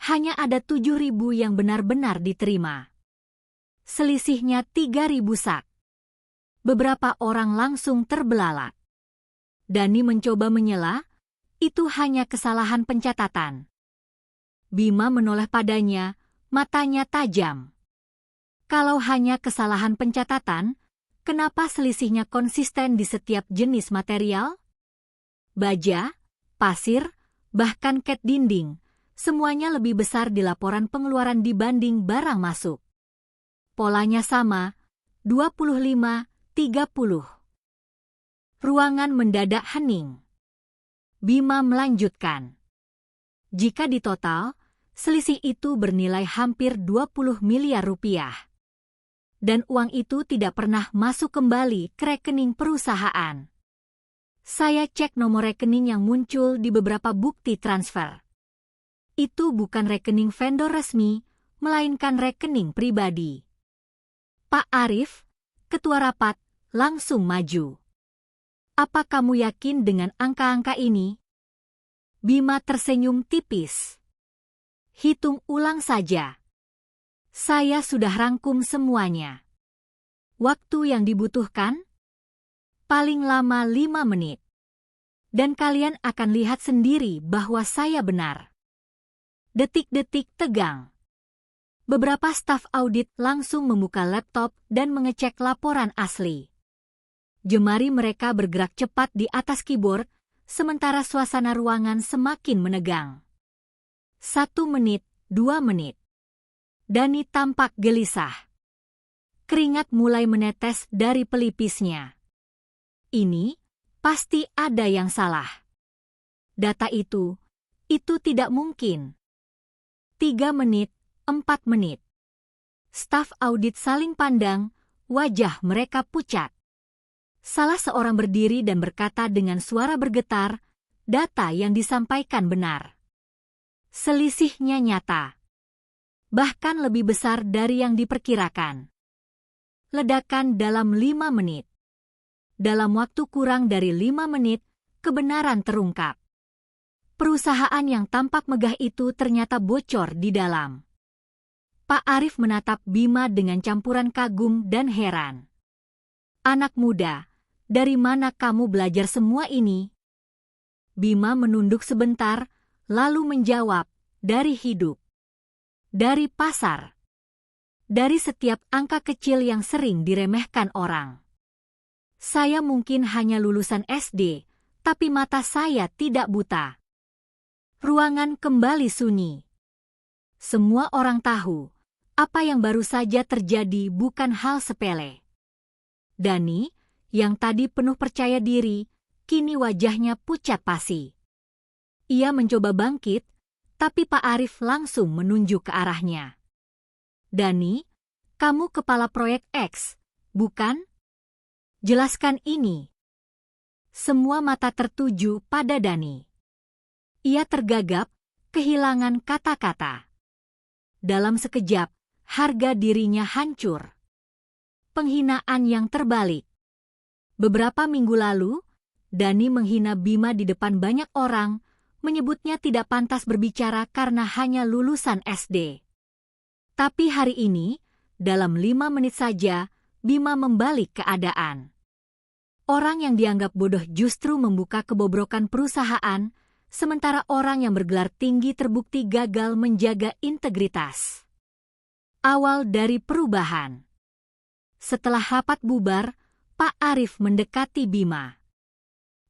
hanya ada 7.000 yang benar-benar diterima. Selisihnya 3.000 sak. Beberapa orang langsung terbelalak. Dani mencoba menyela, itu hanya kesalahan pencatatan. Bima menoleh padanya, matanya tajam. Kalau hanya kesalahan pencatatan, kenapa selisihnya konsisten di setiap jenis material? Baja, pasir, bahkan cat dinding, semuanya lebih besar di laporan pengeluaran dibanding barang masuk. Polanya sama, 25-30. Ruangan mendadak hening. Bima melanjutkan. Jika ditotal, selisih itu bernilai hampir 20 miliar rupiah. Dan uang itu tidak pernah masuk kembali ke rekening perusahaan. Saya cek nomor rekening yang muncul di beberapa bukti transfer. Itu bukan rekening vendor resmi, melainkan rekening pribadi. Pak Arif, ketua rapat, langsung maju. Apa kamu yakin dengan angka-angka ini? Bima tersenyum tipis. Hitung ulang saja. Saya sudah rangkum semuanya. Waktu yang dibutuhkan? Paling lama 5 menit. Dan kalian akan lihat sendiri bahwa saya benar. Detik-detik tegang. Beberapa staf audit langsung membuka laptop dan mengecek laporan asli. Jemari mereka bergerak cepat di atas keyboard, sementara suasana ruangan semakin menegang. 1 menit, 2 menit. Dani tampak gelisah. Keringat mulai menetes dari pelipisnya. Ini pasti ada yang salah. Data itu tidak mungkin. 3 menit, 4 menit. Staf audit saling pandang, wajah mereka pucat. Salah seorang berdiri dan berkata dengan suara bergetar, data yang disampaikan benar. Selisihnya nyata. Bahkan lebih besar dari yang diperkirakan. Ledakan dalam 5 menit. Dalam waktu kurang dari 5 menit, kebenaran terungkap. Perusahaan yang tampak megah itu ternyata bocor di dalam. Pak Arif menatap Bima dengan campuran kagum dan heran. Anak muda, dari mana kamu belajar semua ini? Bima menunduk sebentar, lalu menjawab, dari hidup. Dari pasar. Dari setiap angka kecil yang sering diremehkan orang. Saya mungkin hanya lulusan SD, tapi mata saya tidak buta. Ruangan kembali sunyi. Semua orang tahu, apa yang baru saja terjadi bukan hal sepele. Dani, yang tadi penuh percaya diri, kini wajahnya pucat pasi. Ia mencoba bangkit, tapi Pak Arif langsung menunjuk ke arahnya. Dani, kamu kepala proyek X, bukan? Jelaskan ini. Semua mata tertuju pada Dani. Ia tergagap, kehilangan kata-kata. Dalam sekejap, harga dirinya hancur. Penghinaan yang terbalik. Beberapa minggu lalu, Dani menghina Bima di depan banyak orang, menyebutnya tidak pantas berbicara karena hanya lulusan SD. Tapi hari ini, dalam 5 menit saja, Bima membalik keadaan. Orang yang dianggap bodoh justru membuka kebobrokan perusahaan, sementara orang yang bergelar tinggi terbukti gagal menjaga integritas. Awal dari perubahan. Setelah rapat bubar, Pak Arif mendekati Bima.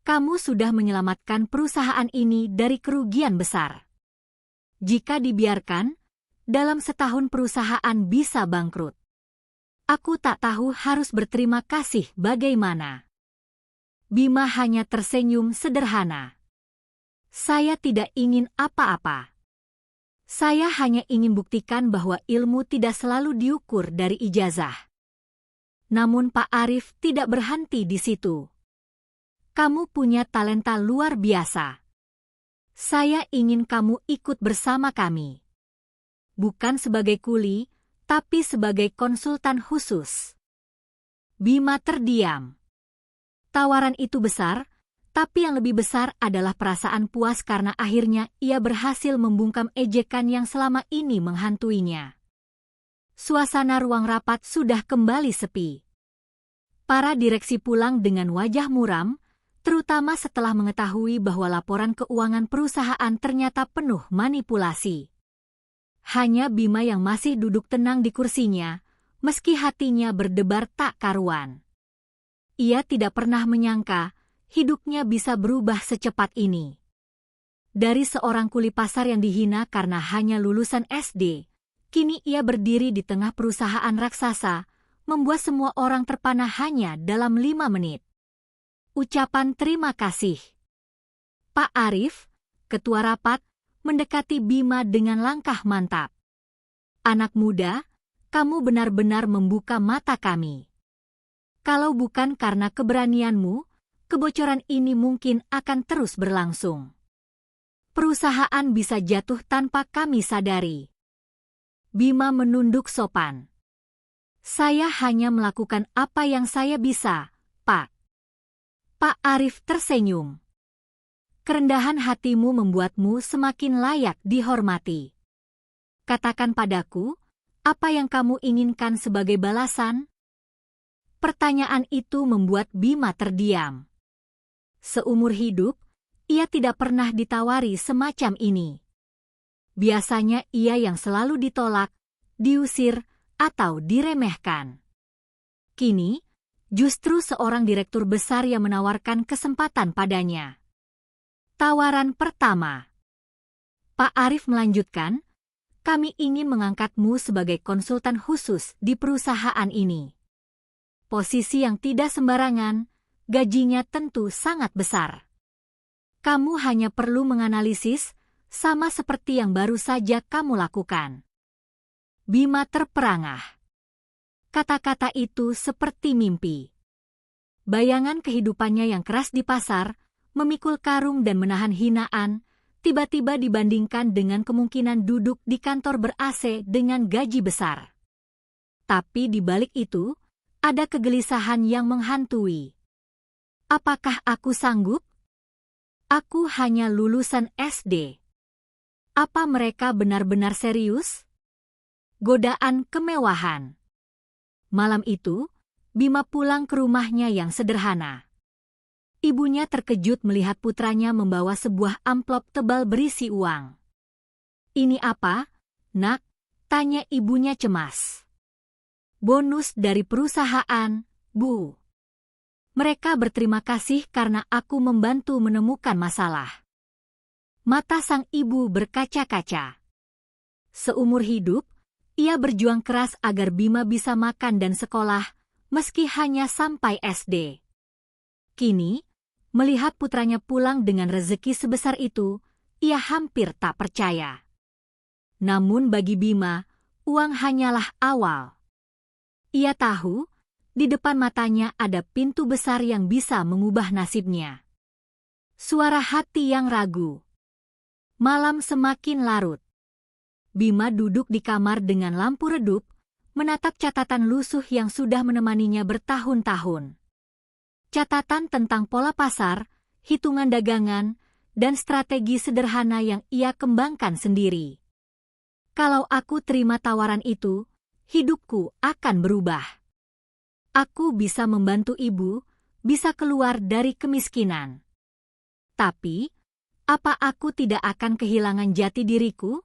Kamu sudah menyelamatkan perusahaan ini dari kerugian besar. Jika dibiarkan, dalam setahun perusahaan bisa bangkrut. Aku tak tahu harus berterima kasih bagaimana. Bima hanya tersenyum sederhana. Saya tidak ingin apa-apa. Saya hanya ingin buktikan bahwa ilmu tidak selalu diukur dari ijazah. Namun Pak Arif tidak berhenti di situ. Kamu punya talenta luar biasa. Saya ingin kamu ikut bersama kami. Bukan sebagai kuli, tapi sebagai konsultan khusus. Bima terdiam. Tawaran itu besar, tapi yang lebih besar adalah perasaan puas karena akhirnya ia berhasil membungkam ejekan yang selama ini menghantuinya. Suasana ruang rapat sudah kembali sepi. Para direksi pulang dengan wajah muram, terutama setelah mengetahui bahwa laporan keuangan perusahaan ternyata penuh manipulasi. Hanya Bima yang masih duduk tenang di kursinya, meski hatinya berdebar tak karuan. Ia tidak pernah menyangka hidupnya bisa berubah secepat ini. Dari seorang kuli pasar yang dihina karena hanya lulusan SD, kini ia berdiri di tengah perusahaan raksasa, membuat semua orang terpana hanya dalam 5 menit. Ucapan terima kasih. Pak Arif, ketua rapat, mendekati Bima dengan langkah mantap. Anak muda, kamu benar-benar membuka mata kami. Kalau bukan karena keberanianmu, kebocoran ini mungkin akan terus berlangsung. Perusahaan bisa jatuh tanpa kami sadari. Bima menunduk sopan. Saya hanya melakukan apa yang saya bisa, Pak. Pak Arif tersenyum. Kerendahan hatimu membuatmu semakin layak dihormati. Katakan padaku, apa yang kamu inginkan sebagai balasan? Pertanyaan itu membuat Bima terdiam. Seumur hidup, ia tidak pernah ditawari semacam ini. Biasanya ia yang selalu ditolak, diusir, atau diremehkan. Kini, justru seorang direktur besar yang menawarkan kesempatan padanya. Tawaran pertama. Pak Arif melanjutkan, kami ingin mengangkatmu sebagai konsultan khusus di perusahaan ini. Posisi yang tidak sembarangan, gajinya tentu sangat besar. Kamu hanya perlu menganalisis, sama seperti yang baru saja kamu lakukan. Bima terperangah. Kata-kata itu seperti mimpi. Bayangan kehidupannya yang keras di pasar, memikul karung dan menahan hinaan, tiba-tiba dibandingkan dengan kemungkinan duduk di kantor ber-AC dengan gaji besar. Tapi di balik itu, ada kegelisahan yang menghantui. Apakah aku sanggup? Aku hanya lulusan SD. Apa mereka benar-benar serius? Godaan kemewahan. Malam itu, Bima pulang ke rumahnya yang sederhana. Ibunya terkejut melihat putranya membawa sebuah amplop tebal berisi uang. Ini apa, Nak? Tanya ibunya cemas. Bonus dari perusahaan, Bu. Mereka berterima kasih karena aku membantu menemukan masalah. Mata sang ibu berkaca-kaca. Seumur hidup, ia berjuang keras agar Bima bisa makan dan sekolah, meski hanya sampai SD. Kini, melihat putranya pulang dengan rezeki sebesar itu, ia hampir tak percaya. Namun bagi Bima, uang hanyalah awal. Ia tahu, di depan matanya ada pintu besar yang bisa mengubah nasibnya. Suara hati yang ragu. Malam semakin larut. Bima duduk di kamar dengan lampu redup, menatap catatan lusuh yang sudah menemaninya bertahun-tahun. Catatan tentang pola pasar, hitungan dagangan, dan strategi sederhana yang ia kembangkan sendiri. Kalau aku terima tawaran itu, hidupku akan berubah. Aku bisa membantu ibu, bisa keluar dari kemiskinan. Tapi, apa aku tidak akan kehilangan jati diriku?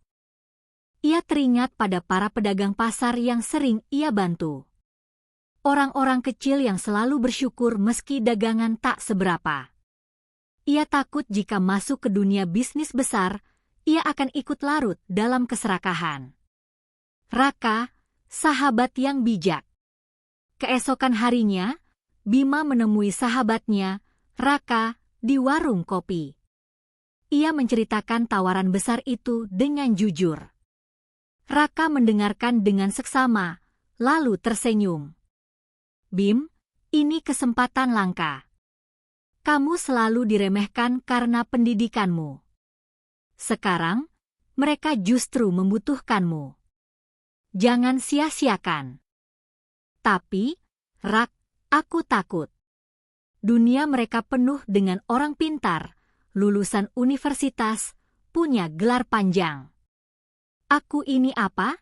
Ia teringat pada para pedagang pasar yang sering ia bantu. Orang-orang kecil yang selalu bersyukur meski dagangan tak seberapa. Ia takut jika masuk ke dunia bisnis besar, ia akan ikut larut dalam keserakahan. Raka, sahabat yang bijak. Keesokan harinya, Bima menemui sahabatnya, Raka, di warung kopi. Ia menceritakan tawaran besar itu dengan jujur. Raka mendengarkan dengan seksama, lalu tersenyum. Bim, ini kesempatan langka. Kamu selalu diremehkan karena pendidikanmu. Sekarang, mereka justru membutuhkanmu. Jangan sia-siakan. Tapi, Rak, aku takut. Dunia mereka penuh dengan orang pintar, lulusan universitas, punya gelar panjang. Aku ini apa?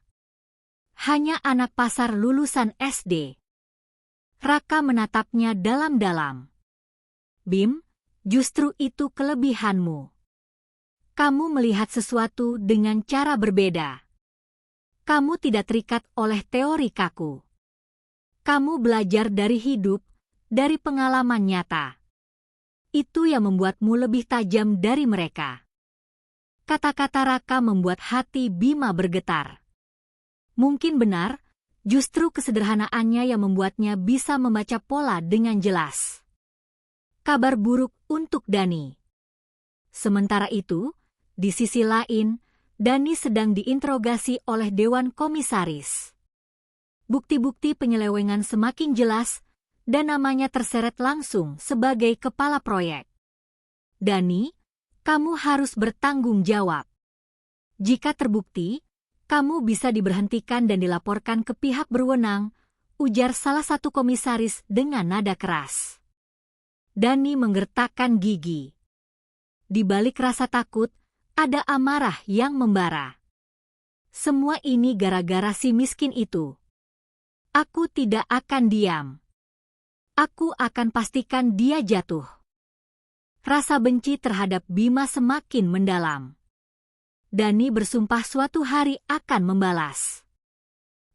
Hanya anak pasar lulusan SD. Raka menatapnya dalam-dalam. Bim, justru itu kelebihanmu. Kamu melihat sesuatu dengan cara berbeda. Kamu tidak terikat oleh teori kaku. Kamu belajar dari hidup, dari pengalaman nyata. Itu yang membuatmu lebih tajam dari mereka. Kata-kata Raka membuat hati Bima bergetar. Mungkin benar, justru kesederhanaannya yang membuatnya bisa membaca pola dengan jelas. Kabar buruk untuk Dani. Sementara itu, di sisi lain, Dani sedang diinterogasi oleh Dewan Komisaris. Bukti-bukti penyelewengan semakin jelas, dan namanya terseret langsung sebagai kepala proyek. Dani, kamu harus bertanggung jawab. Jika terbukti, kamu bisa diberhentikan dan dilaporkan ke pihak berwenang, ujar salah satu komisaris dengan nada keras. Dani menggertakkan gigi. Di balik rasa takut, ada amarah yang membara. Semua ini gara-gara si miskin itu. Aku tidak akan diam. Aku akan pastikan dia jatuh. Rasa benci terhadap Bima semakin mendalam. Dani bersumpah suatu hari akan membalas.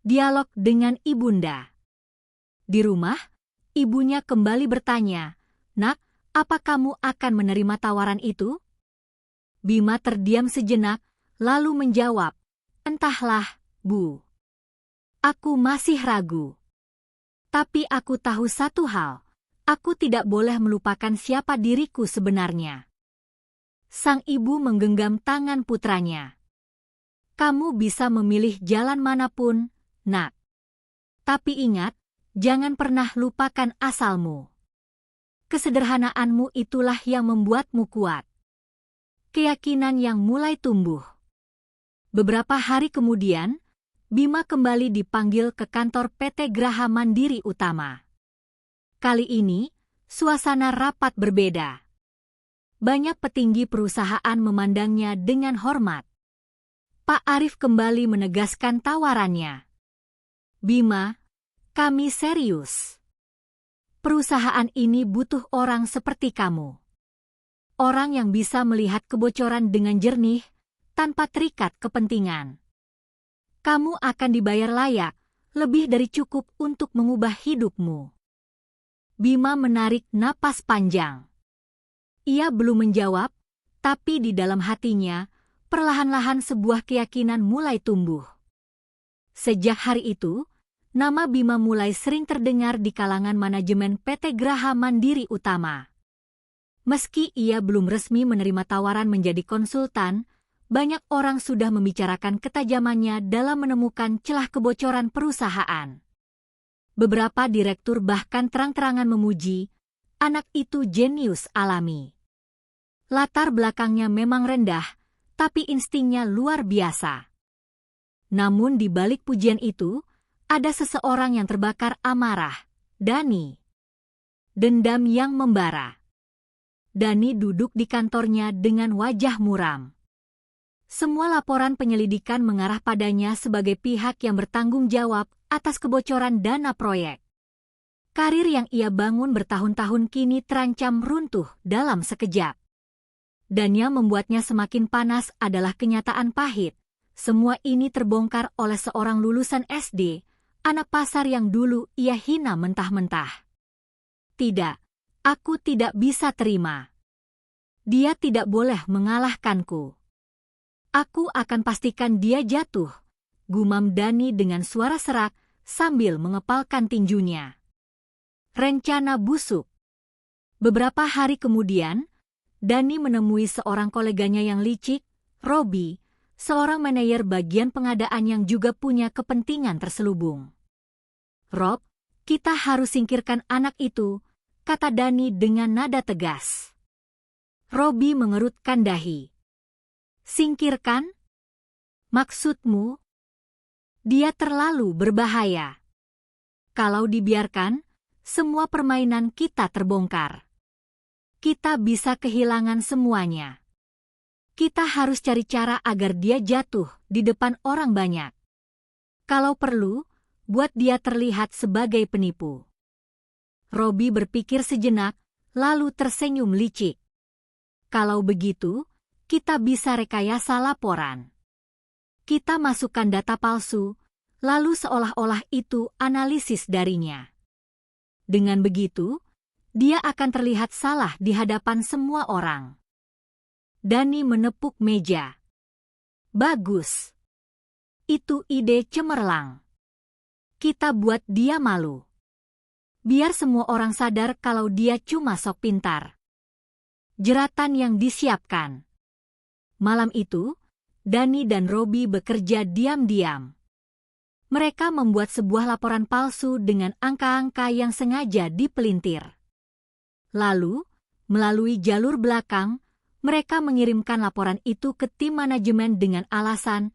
Dialog dengan ibunda. Di rumah, ibunya kembali bertanya, "Nak, apa kamu akan menerima tawaran itu?" Bima terdiam sejenak, lalu menjawab, "Entahlah, Bu. Aku masih ragu. Tapi aku tahu satu hal, aku tidak boleh melupakan siapa diriku sebenarnya." Sang ibu menggenggam tangan putranya. "Kamu bisa memilih jalan manapun, Nak. Tapi ingat, jangan pernah lupakan asalmu. Kesederhanaanmu itulah yang membuatmu kuat." Keyakinan yang mulai tumbuh. Beberapa hari kemudian, Bima kembali dipanggil ke kantor PT Graha Mandiri Utama. Kali ini, suasana rapat berbeda. Banyak petinggi perusahaan memandangnya dengan hormat. Pak Arif kembali menegaskan tawarannya. "Bima, kami serius. Perusahaan ini butuh orang seperti kamu. Orang yang bisa melihat kebocoran dengan jernih, tanpa terikat kepentingan. Kamu akan dibayar layak, lebih dari cukup untuk mengubah hidupmu." Bima menarik napas panjang. Ia belum menjawab, tapi di dalam hatinya, perlahan-lahan sebuah keyakinan mulai tumbuh. Sejak hari itu, nama Bima mulai sering terdengar di kalangan manajemen PT Graha Mandiri Utama. Meski ia belum resmi menerima tawaran menjadi konsultan, banyak orang sudah membicarakan ketajamannya dalam menemukan celah kebocoran perusahaan. Beberapa direktur bahkan terang-terangan memuji, anak itu jenius alami. Latar belakangnya memang rendah, tapi instingnya luar biasa. Namun di balik pujian itu, ada seseorang yang terbakar amarah, Dani. Dendam yang membara. Dani duduk di kantornya dengan wajah muram. Semua laporan penyelidikan mengarah padanya sebagai pihak yang bertanggung jawab atas kebocoran dana proyek. Karir yang ia bangun bertahun-tahun kini terancam runtuh dalam sekejap. Dan yang membuatnya semakin panas adalah kenyataan pahit. Semua ini terbongkar oleh seorang lulusan SD, anak pasar yang dulu ia hina mentah-mentah. Tidak, aku tidak bisa terima. Dia tidak boleh mengalahkanku. Aku akan pastikan dia jatuh, gumam Dani dengan suara serak sambil mengepalkan tinjunya. Rencana busuk. Beberapa hari kemudian, Dani menemui seorang koleganya yang licik, Robi, seorang manajer bagian pengadaan yang juga punya kepentingan terselubung. "Rob, kita harus singkirkan anak itu," kata Dani dengan nada tegas. Robi mengerutkan dahi. "Singkirkan? Maksudmu?" "Dia terlalu berbahaya. Kalau dibiarkan, semua permainan kita terbongkar. Kita bisa kehilangan semuanya. Kita harus cari cara agar dia jatuh di depan orang banyak. Kalau perlu, buat dia terlihat sebagai penipu." Robi berpikir sejenak, lalu tersenyum licik. "Kalau begitu, kita bisa rekayasa laporan. Kita masukkan data palsu, lalu seolah-olah itu analisis darinya. Dengan begitu, dia akan terlihat salah di hadapan semua orang. Dani menepuk meja. Bagus. Itu ide cemerlang. Kita buat dia malu. Biar semua orang sadar kalau dia cuma sok pintar. Jeratan yang disiapkan. Malam itu, Dani dan Robi bekerja diam-diam. Mereka membuat sebuah laporan palsu dengan angka-angka yang sengaja dipelintir. Lalu, melalui jalur belakang, mereka mengirimkan laporan itu ke tim manajemen dengan alasan,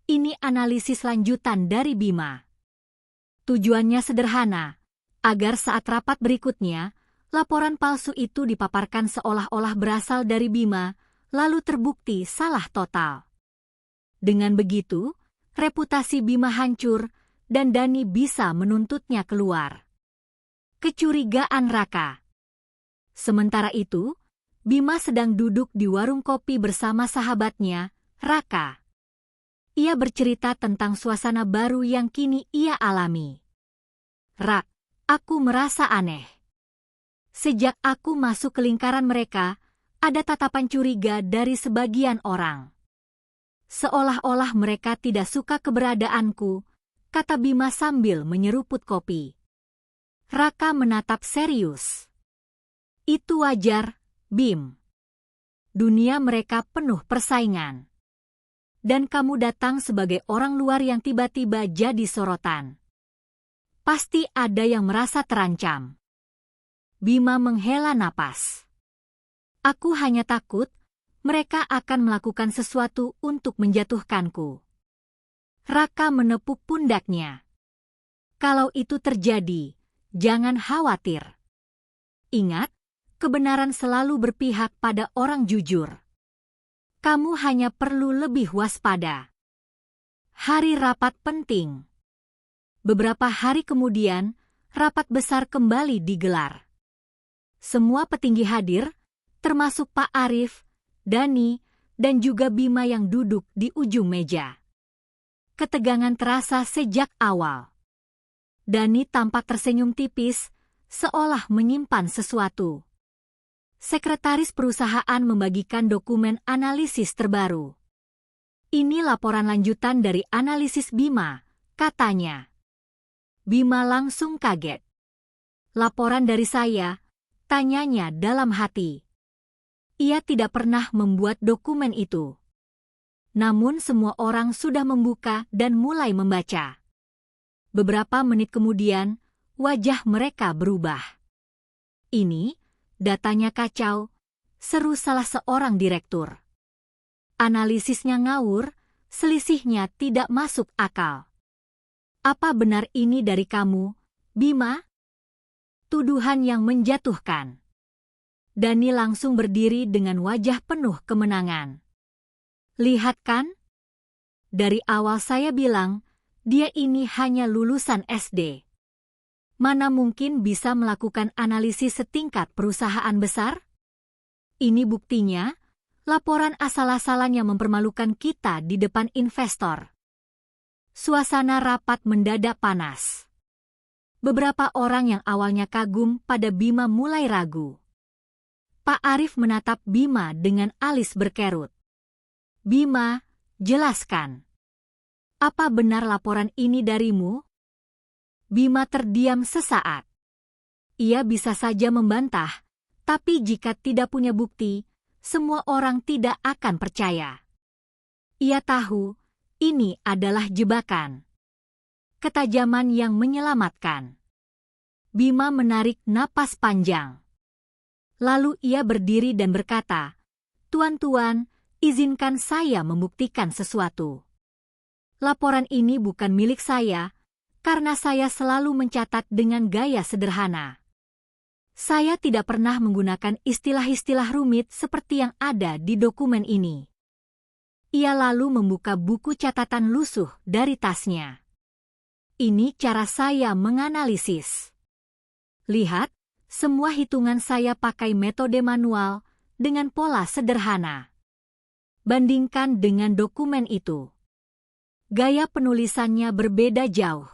ini analisis lanjutan dari Bima. Tujuannya sederhana, agar saat rapat berikutnya, laporan palsu itu dipaparkan seolah-olah berasal dari Bima, lalu terbukti salah total. Dengan begitu, reputasi Bima hancur dan Dani bisa menuntutnya keluar. Kecurigaan Raka. Sementara itu, Bima sedang duduk di warung kopi bersama sahabatnya, Raka. Ia bercerita tentang suasana baru yang kini ia alami. Rak, aku merasa aneh. Sejak aku masuk ke lingkaran mereka, ada tatapan curiga dari sebagian orang. Seolah-olah mereka tidak suka keberadaanku, kata Bima sambil menyeruput kopi. Raka menatap serius. Itu wajar, Bim. Dunia mereka penuh persaingan. Dan kamu datang sebagai orang luar yang tiba-tiba jadi sorotan. Pasti ada yang merasa terancam. Bima menghela napas. Aku hanya takut mereka akan melakukan sesuatu untuk menjatuhkanku. Raka menepuk pundaknya. Kalau itu terjadi, jangan khawatir. Ingat, kebenaran selalu berpihak pada orang jujur. Kamu hanya perlu lebih waspada. Hari rapat penting. Beberapa hari kemudian, rapat besar kembali digelar. Semua petinggi hadir, termasuk Pak Arif, Dani, dan juga Bima yang duduk di ujung meja. Ketegangan terasa sejak awal. Dani tampak tersenyum tipis, seolah menyimpan sesuatu. Sekretaris perusahaan membagikan dokumen analisis terbaru. Ini laporan lanjutan dari analisis Bima, katanya. Bima langsung kaget. Laporan dari saya, tanyanya dalam hati. Ia tidak pernah membuat dokumen itu. Namun semua orang sudah membuka dan mulai membaca. Beberapa menit kemudian, wajah mereka berubah. Ini, datanya kacau, seru salah seorang direktur. Analisisnya ngawur, selisihnya tidak masuk akal. Apa benar ini dari kamu, Bima? Tuduhan yang menjatuhkan. Dani langsung berdiri dengan wajah penuh kemenangan. Lihat kan? Dari awal saya bilang, dia ini hanya lulusan SD. Mana mungkin bisa melakukan analisis setingkat perusahaan besar? Ini buktinya, laporan asal-asalan yang mempermalukan kita di depan investor. Suasana rapat mendadak panas. Beberapa orang yang awalnya kagum pada Bima mulai ragu. Pak Arif menatap Bima dengan alis berkerut. Bima, jelaskan. Apa benar laporan ini darimu? Bima terdiam sesaat. Ia bisa saja membantah, tapi jika tidak punya bukti, semua orang tidak akan percaya. Ia tahu, ini adalah jebakan. Ketajaman yang menyelamatkan. Bima menarik napas panjang. Lalu ia berdiri dan berkata, "Tuan-tuan, izinkan saya membuktikan sesuatu. Laporan ini bukan milik saya, karena saya selalu mencatat dengan gaya sederhana. Saya tidak pernah menggunakan istilah-istilah rumit seperti yang ada di dokumen ini." Ia lalu membuka buku catatan lusuh dari tasnya. Ini cara saya menganalisis. Lihat, semua hitungan saya pakai metode manual dengan pola sederhana. Bandingkan dengan dokumen itu. Gaya penulisannya berbeda jauh.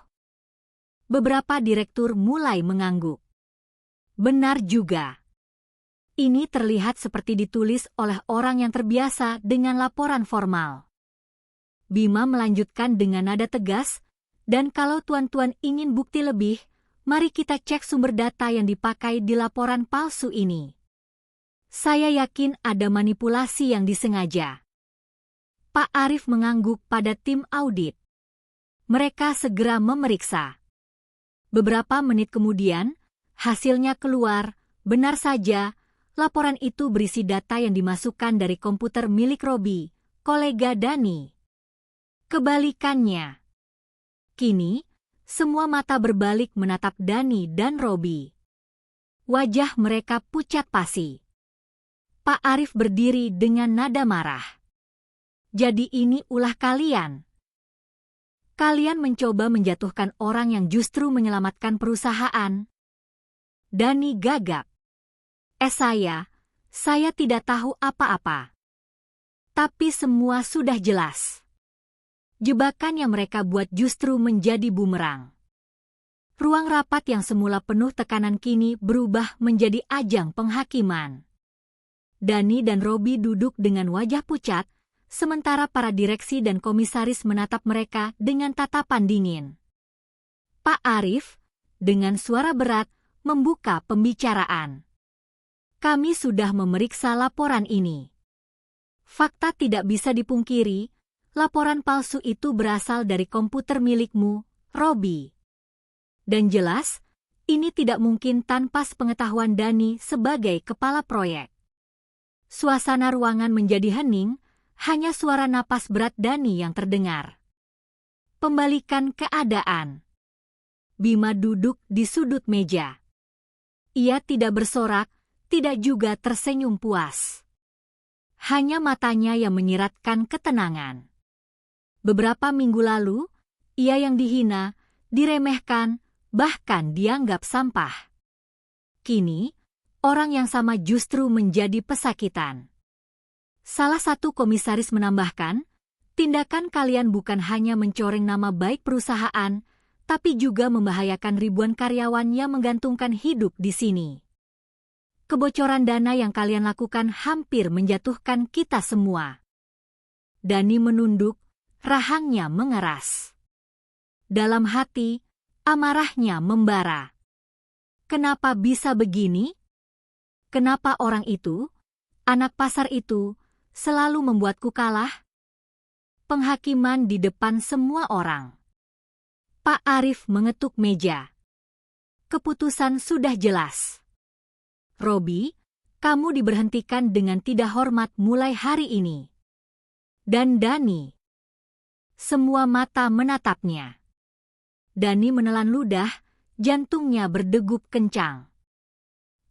Beberapa direktur mulai mengangguk. Benar juga. Ini terlihat seperti ditulis oleh orang yang terbiasa dengan laporan formal. Bima melanjutkan dengan nada tegas, dan kalau tuan-tuan ingin bukti lebih, mari kita cek sumber data yang dipakai di laporan palsu ini. Saya yakin ada manipulasi yang disengaja. Pak Arif mengangguk pada tim audit. Mereka segera memeriksa. Beberapa menit kemudian, hasilnya keluar, benar saja, laporan itu berisi data yang dimasukkan dari komputer milik Robi, kolega Dani. Kebalikannya. Kini, semua mata berbalik menatap Dani dan Robi. Wajah mereka pucat pasi. Pak Arif berdiri dengan nada marah. Jadi ini ulah kalian. Kalian mencoba menjatuhkan orang yang justru menyelamatkan perusahaan. Dani gagap. Saya tidak tahu apa-apa. Tapi semua sudah jelas. Jebakan yang mereka buat justru menjadi bumerang. Ruang rapat yang semula penuh tekanan kini berubah menjadi ajang penghakiman. Dani dan Robi duduk dengan wajah pucat, sementara para direksi dan komisaris menatap mereka dengan tatapan dingin. Pak Arif, dengan suara berat, membuka pembicaraan. Kami sudah memeriksa laporan ini. Fakta tidak bisa dipungkiri, laporan palsu itu berasal dari komputer milikmu, Robi. Dan jelas, ini tidak mungkin tanpa sepengetahuan Dani sebagai kepala proyek. Suasana ruangan menjadi hening, hanya suara napas berat Dani yang terdengar. Pembalikan keadaan. Bima duduk di sudut meja. Ia tidak bersorak, tidak juga tersenyum puas. Hanya matanya yang menyiratkan ketenangan. Beberapa minggu lalu, ia yang dihina, diremehkan, bahkan dianggap sampah. Kini, orang yang sama justru menjadi pesakitan. Salah satu komisaris menambahkan, tindakan kalian bukan hanya mencoreng nama baik perusahaan, tapi juga membahayakan ribuan karyawan yang menggantungkan hidup di sini. Kebocoran dana yang kalian lakukan hampir menjatuhkan kita semua. Dani menunduk, rahangnya mengeras. Dalam hati, amarahnya membara. Kenapa bisa begini? Kenapa orang itu, anak pasar itu, selalu membuatku kalah? Penghakiman di depan semua orang. Pak Arif mengetuk meja. Keputusan sudah jelas. Robi, kamu diberhentikan dengan tidak hormat mulai hari ini. Dan Dani. Semua mata menatapnya. Dani menelan ludah, jantungnya berdegup kencang.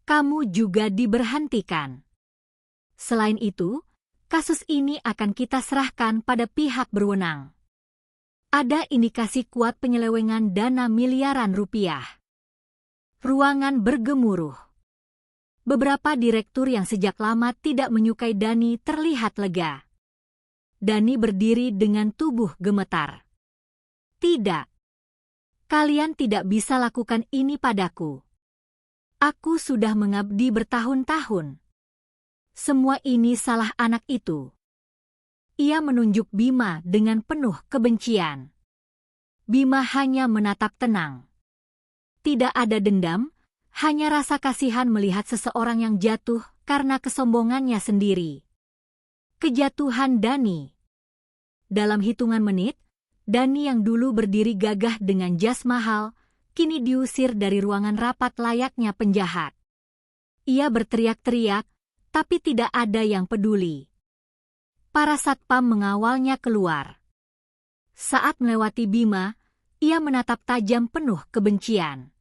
Kamu juga diberhentikan. Selain itu, kasus ini akan kita serahkan pada pihak berwenang. Ada indikasi kuat penyelewengan dana miliaran rupiah. Ruangan bergemuruh. Beberapa direktur yang sejak lama tidak menyukai Dani terlihat lega. Dani berdiri dengan tubuh gemetar. Tidak. Kalian tidak bisa lakukan ini padaku. Aku sudah mengabdi bertahun-tahun. Semua ini salah anak itu. Ia menunjuk Bima dengan penuh kebencian. Bima hanya menatap tenang. Tidak ada dendam, hanya rasa kasihan melihat seseorang yang jatuh karena kesombongannya sendiri. Kejatuhan Dani. Dalam hitungan menit, Dani yang dulu berdiri gagah dengan jas mahal, kini diusir dari ruangan rapat layaknya penjahat. Ia berteriak-teriak, tapi tidak ada yang peduli. Para satpam mengawalnya keluar. Saat melewati Bima, ia menatap tajam penuh kebencian.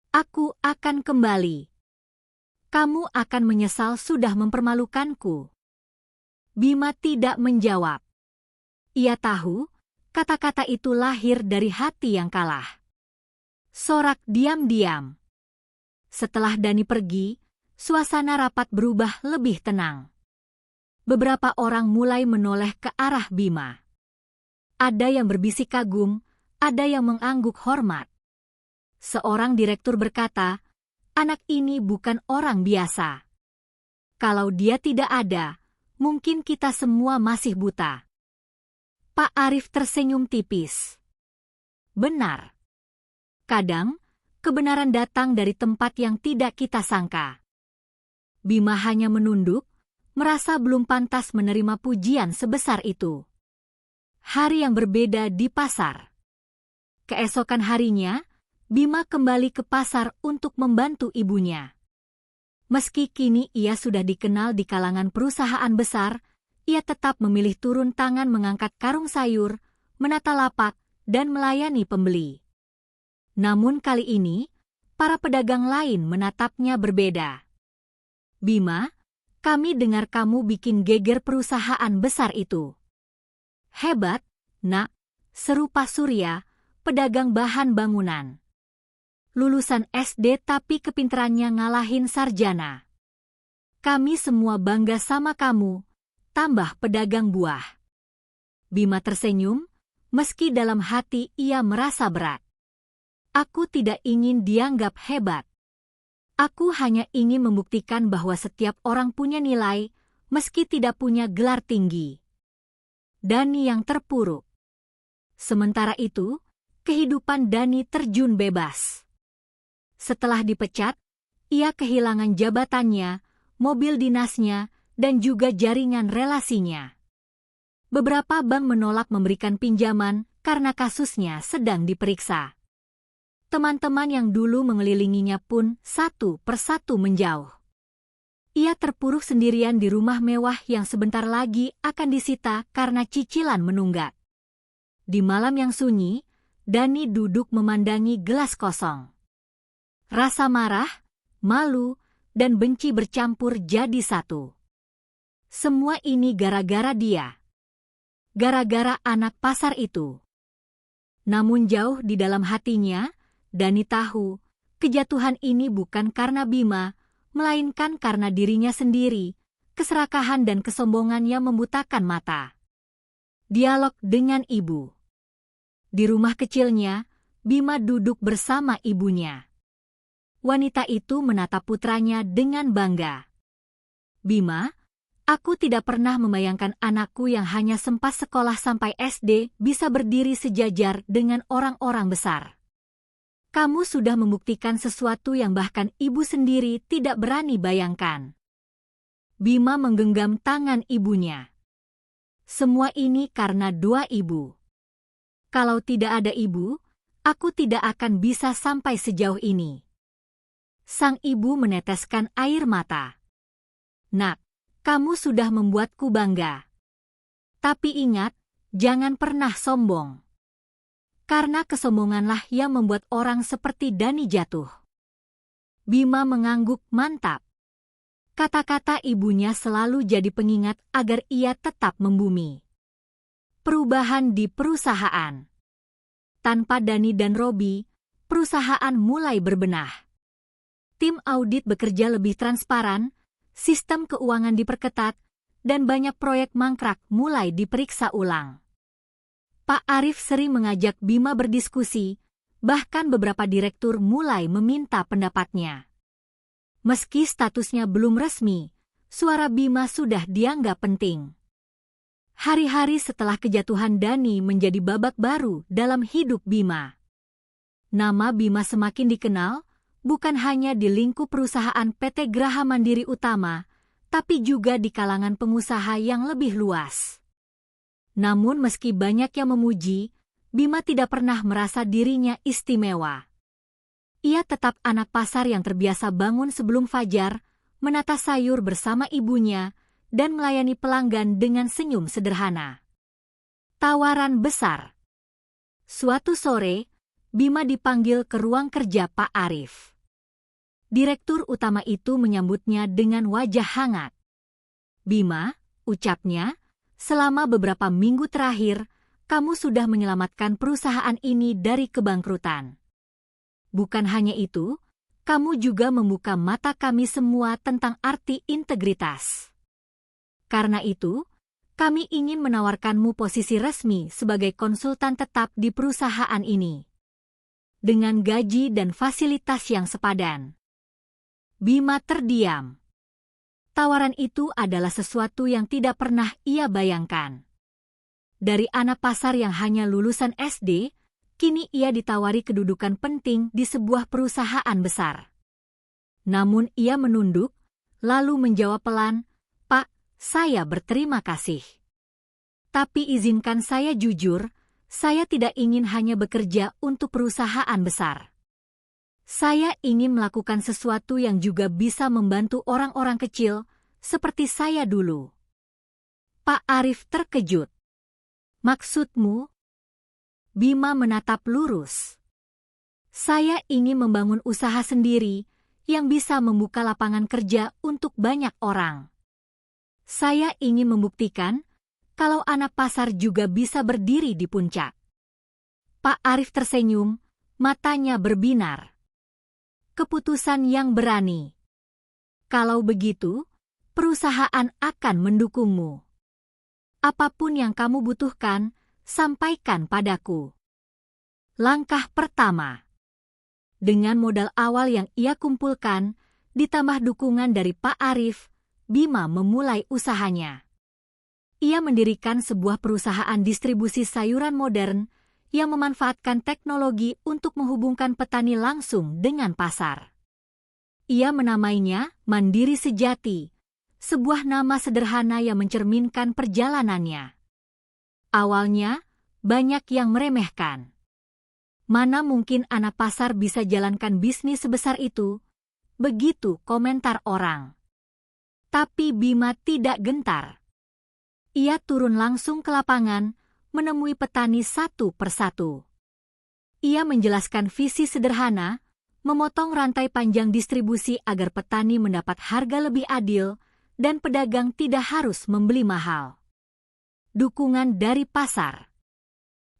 Aku akan kembali. Kamu akan menyesal sudah mempermalukanku. Bima tidak menjawab. Ia tahu, kata-kata itu lahir dari hati yang kalah. Sorak diam-diam. Setelah Dani pergi, suasana rapat berubah lebih tenang. Beberapa orang mulai menoleh ke arah Bima. Ada yang berbisik kagum, ada yang mengangguk hormat. Seorang direktur berkata, "Anak ini bukan orang biasa. Kalau dia tidak ada, mungkin kita semua masih buta." Pak Arif tersenyum tipis. Benar. Kadang, kebenaran datang dari tempat yang tidak kita sangka. Bima hanya menunduk, merasa belum pantas menerima pujian sebesar itu. Hari yang berbeda di pasar. Keesokan harinya, Bima kembali ke pasar untuk membantu ibunya. Meski kini ia sudah dikenal di kalangan perusahaan besar, ia tetap memilih turun tangan mengangkat karung sayur, menata lapak, dan melayani pembeli. Namun kali ini, para pedagang lain menatapnya berbeda. "Bima, kami dengar kamu bikin geger perusahaan besar itu." "Hebat, Nak," seru Pak Surya, pedagang bahan bangunan. "Lulusan SD tapi kepintarannya ngalahin sarjana. Kami semua bangga sama kamu, tambah pedagang buah." Bima tersenyum, meski dalam hati ia merasa berat. "Aku tidak ingin dianggap hebat. Aku hanya ingin membuktikan bahwa setiap orang punya nilai, meski tidak punya gelar tinggi." Dani yang terpuruk. Sementara itu, kehidupan Dani terjun bebas. Setelah dipecat, ia kehilangan jabatannya, mobil dinasnya, dan juga jaringan relasinya. Beberapa bank menolak memberikan pinjaman karena kasusnya sedang diperiksa. Teman-teman yang dulu mengelilinginya pun satu persatu menjauh. Ia terpuruk sendirian di rumah mewah yang sebentar lagi akan disita karena cicilan menunggak. Di malam yang sunyi, Dani duduk memandangi gelas kosong. Rasa marah, malu, dan benci bercampur jadi satu. Semua ini gara-gara dia. Gara-gara anak pasar itu. Namun jauh di dalam hatinya, Dani tahu, kejatuhan ini bukan karena Bima, melainkan karena dirinya sendiri, keserakahan dan kesombongan yang membutakan mata. Dialog dengan ibu. Di rumah kecilnya, Bima duduk bersama ibunya. Wanita itu menatap putranya dengan bangga. "Bima, aku tidak pernah membayangkan anakku yang hanya sempat sekolah sampai SD bisa berdiri sejajar dengan orang-orang besar. Kamu sudah membuktikan sesuatu yang bahkan ibu sendiri tidak berani bayangkan." Bima menggenggam tangan ibunya. "Semua ini karena doa ibu. Kalau tidak ada ibu, aku tidak akan bisa sampai sejauh ini." Sang ibu meneteskan air mata. "Nak, kamu sudah membuatku bangga. Tapi ingat, jangan pernah sombong. Karena kesombonganlah yang membuat orang seperti Dani jatuh." Bima mengangguk mantap. Kata-kata ibunya selalu jadi pengingat agar ia tetap membumi. Perubahan di perusahaan. Tanpa Dani dan Robi, perusahaan mulai berbenah. Tim audit bekerja lebih transparan, sistem keuangan diperketat, dan banyak proyek mangkrak mulai diperiksa ulang. Pak Arif sering mengajak Bima berdiskusi, bahkan beberapa direktur mulai meminta pendapatnya. Meski statusnya belum resmi, suara Bima sudah dianggap penting. Hari-hari setelah kejatuhan Dani menjadi babak baru dalam hidup Bima. Nama Bima semakin dikenal, bukan hanya di lingkup perusahaan PT Graha Mandiri Utama, tapi juga di kalangan pengusaha yang lebih luas. Namun meski banyak yang memuji, Bima tidak pernah merasa dirinya istimewa. Ia tetap anak pasar yang terbiasa bangun sebelum fajar, menata sayur bersama ibunya, dan melayani pelanggan dengan senyum sederhana. Tawaran besar. Suatu sore, Bima dipanggil ke ruang kerja Pak Arif. Direktur utama itu menyambutnya dengan wajah hangat. "Bima," ucapnya, "selama beberapa minggu terakhir, kamu sudah menyelamatkan perusahaan ini dari kebangkrutan. Bukan hanya itu, kamu juga membuka mata kami semua tentang arti integritas. Karena itu, Kami ingin menawarkanmu posisi resmi sebagai konsultan tetap di perusahaan ini. Dengan gaji dan fasilitas yang sepadan. Bima terdiam. Tawaran itu adalah sesuatu yang tidak pernah ia bayangkan. Dari anak pasar yang hanya lulusan SD, kini ia ditawari kedudukan penting di sebuah perusahaan besar. Namun ia menunduk, lalu menjawab pelan, "Pak, saya berterima kasih. Tapi izinkan saya jujur, saya tidak ingin hanya bekerja untuk perusahaan besar. Saya ingin melakukan sesuatu yang juga bisa membantu orang-orang kecil, seperti saya dulu." Pak Arif terkejut. "Maksudmu?" Bima menatap lurus. "Saya ingin membangun usaha sendiri yang bisa membuka lapangan kerja untuk banyak orang. Saya ingin membuktikan kalau anak pasar juga bisa berdiri di puncak." Pak Arif tersenyum, matanya berbinar. "Keputusan yang berani. Kalau begitu, perusahaan akan mendukungmu. Apapun yang kamu butuhkan, sampaikan padaku." Langkah pertama. Dengan modal awal yang ia kumpulkan, ditambah dukungan dari Pak Arif, Bima memulai usahanya. Ia mendirikan sebuah perusahaan distribusi sayuran modern yang memanfaatkan teknologi untuk menghubungkan petani langsung dengan pasar. Ia menamainya Mandiri Sejati, sebuah nama sederhana yang mencerminkan perjalanannya. Awalnya, banyak yang meremehkan. "Mana mungkin anak pasar bisa jalankan bisnis sebesar itu?" Begitu komentar orang. Tapi Bima tidak gentar. Ia turun langsung ke lapangan, menemui petani satu persatu. Ia menjelaskan visi sederhana, memotong rantai panjang distribusi agar petani mendapat harga lebih adil dan pedagang tidak harus membeli mahal. Dukungan dari pasar.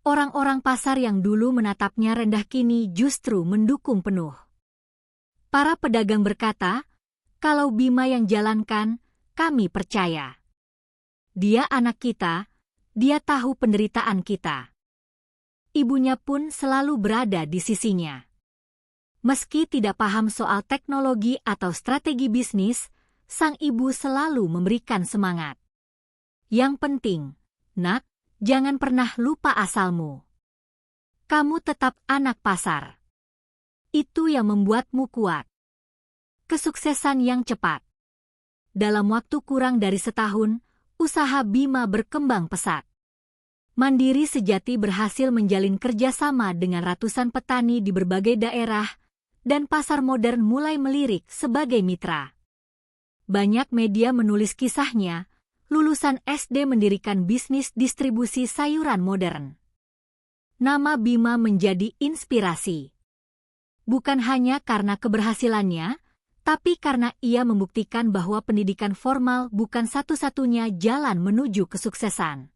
Orang-orang pasar yang dulu menatapnya rendah kini justru mendukung penuh. Para pedagang berkata, "Kalau Bima yang jalankan, kami percaya. Dia anak kita, dia tahu penderitaan kita." Ibunya pun selalu berada di sisinya. Meski tidak paham soal teknologi atau strategi bisnis, sang ibu selalu memberikan semangat. "Yang penting, Nak, jangan pernah lupa asalmu. Kamu tetap anak pasar. Itu yang membuatmu kuat." Kesuksesan yang cepat. Dalam waktu kurang dari setahun, usaha Bima berkembang pesat. Mandiri Sejati berhasil menjalin kerjasama dengan ratusan petani di berbagai daerah, dan pasar modern mulai melirik sebagai mitra. Banyak media menulis kisahnya, lulusan SD mendirikan bisnis distribusi sayuran modern. Nama Bima menjadi inspirasi. Bukan hanya karena keberhasilannya, tapi karena ia membuktikan bahwa pendidikan formal bukan satu-satunya jalan menuju kesuksesan.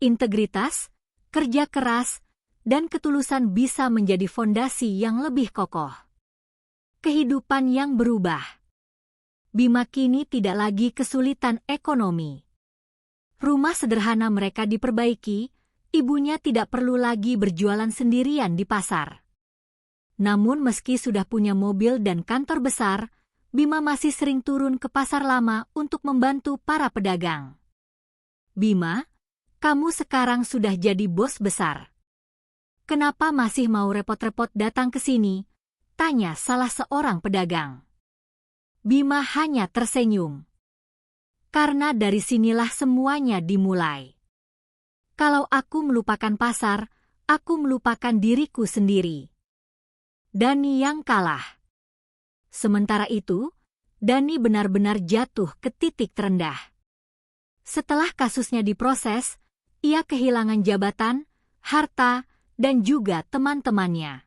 Integritas, kerja keras, dan ketulusan bisa menjadi fondasi yang lebih kokoh. Kehidupan yang berubah. Bima kini tidak lagi kesulitan ekonomi. Rumah sederhana mereka diperbaiki, ibunya tidak perlu lagi berjualan sendirian di pasar. Namun meski sudah punya mobil dan kantor besar, Bima masih sering turun ke pasar lama untuk membantu para pedagang. "Bima, kamu sekarang sudah jadi bos besar. Kenapa masih mau repot-repot datang ke sini?" tanya salah seorang pedagang. Bima hanya tersenyum. "Karena dari sinilah semuanya dimulai. Kalau aku melupakan pasar, aku melupakan diriku sendiri." Dani yang kalah. Sementara itu, Dani benar-benar jatuh ke titik terendah. Setelah kasusnya diproses, ia kehilangan jabatan, harta, dan juga teman-temannya.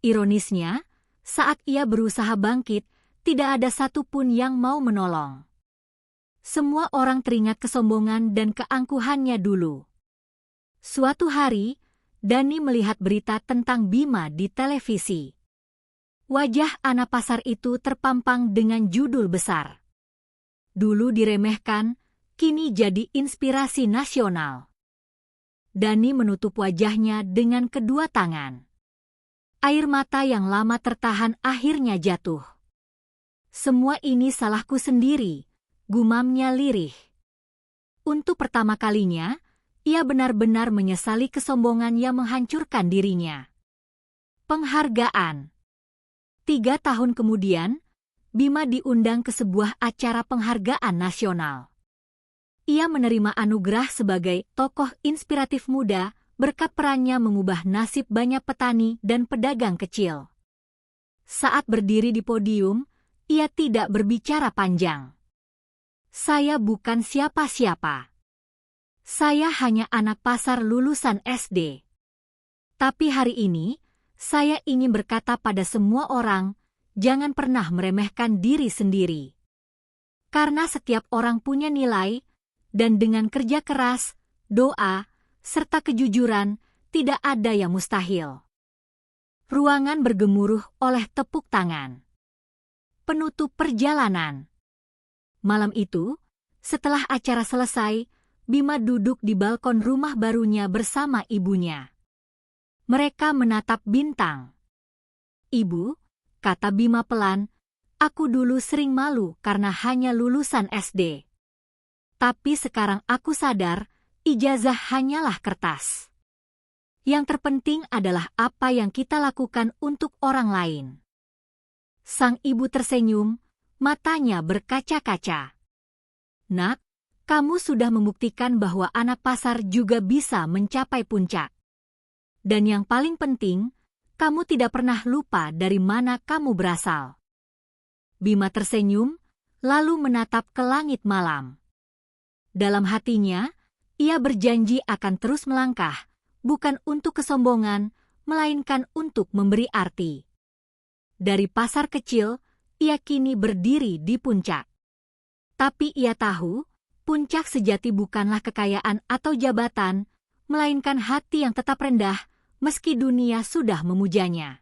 Ironisnya, saat ia berusaha bangkit, tidak ada satupun yang mau menolong. Semua orang teringat kesombongan dan keangkuhannya dulu. Suatu hari, Dani melihat berita tentang Bima di televisi. Wajah anak pasar itu terpampang dengan judul besar. Dulu diremehkan, kini jadi inspirasi nasional. Dani menutup wajahnya dengan kedua tangan. Air mata yang lama tertahan akhirnya jatuh. Semua ini salahku sendiri, gumamnya lirih. Untuk pertama kalinya, ia benar-benar menyesali kesombongan yang menghancurkan dirinya. Penghargaan. 3 tahun kemudian, Bima diundang ke sebuah acara penghargaan nasional. Ia menerima anugerah sebagai tokoh inspiratif muda berkat perannya mengubah nasib banyak petani dan pedagang kecil. Saat berdiri di podium, ia tidak berbicara panjang. Saya bukan siapa-siapa. Saya hanya anak pasar lulusan SD. Tapi hari ini, saya ingin berkata pada semua orang, jangan pernah meremehkan diri sendiri. Karena setiap orang punya nilai, dan dengan kerja keras, doa, serta kejujuran, tidak ada yang mustahil. Ruangan bergemuruh oleh tepuk tangan. Penutup perjalanan. Malam itu, setelah acara selesai, Bima duduk di balkon rumah barunya bersama ibunya. Mereka menatap bintang. "Ibu," kata Bima pelan, "aku dulu sering malu karena hanya lulusan SD. Tapi sekarang aku sadar, ijazah hanyalah kertas. Yang terpenting adalah apa yang kita lakukan untuk orang lain." Sang ibu tersenyum, matanya berkaca-kaca. "Nak, kamu sudah membuktikan bahwa anak pasar juga bisa mencapai puncak. Dan yang paling penting, kamu tidak pernah lupa dari mana kamu berasal." Bima tersenyum, lalu menatap ke langit malam. Dalam hatinya, ia berjanji akan terus melangkah, bukan untuk kesombongan, melainkan untuk memberi arti. Dari pasar kecil, ia kini berdiri di puncak. Tapi ia tahu, puncak sejati bukanlah kekayaan atau jabatan, melainkan hati yang tetap rendah, meski dunia sudah memujanya.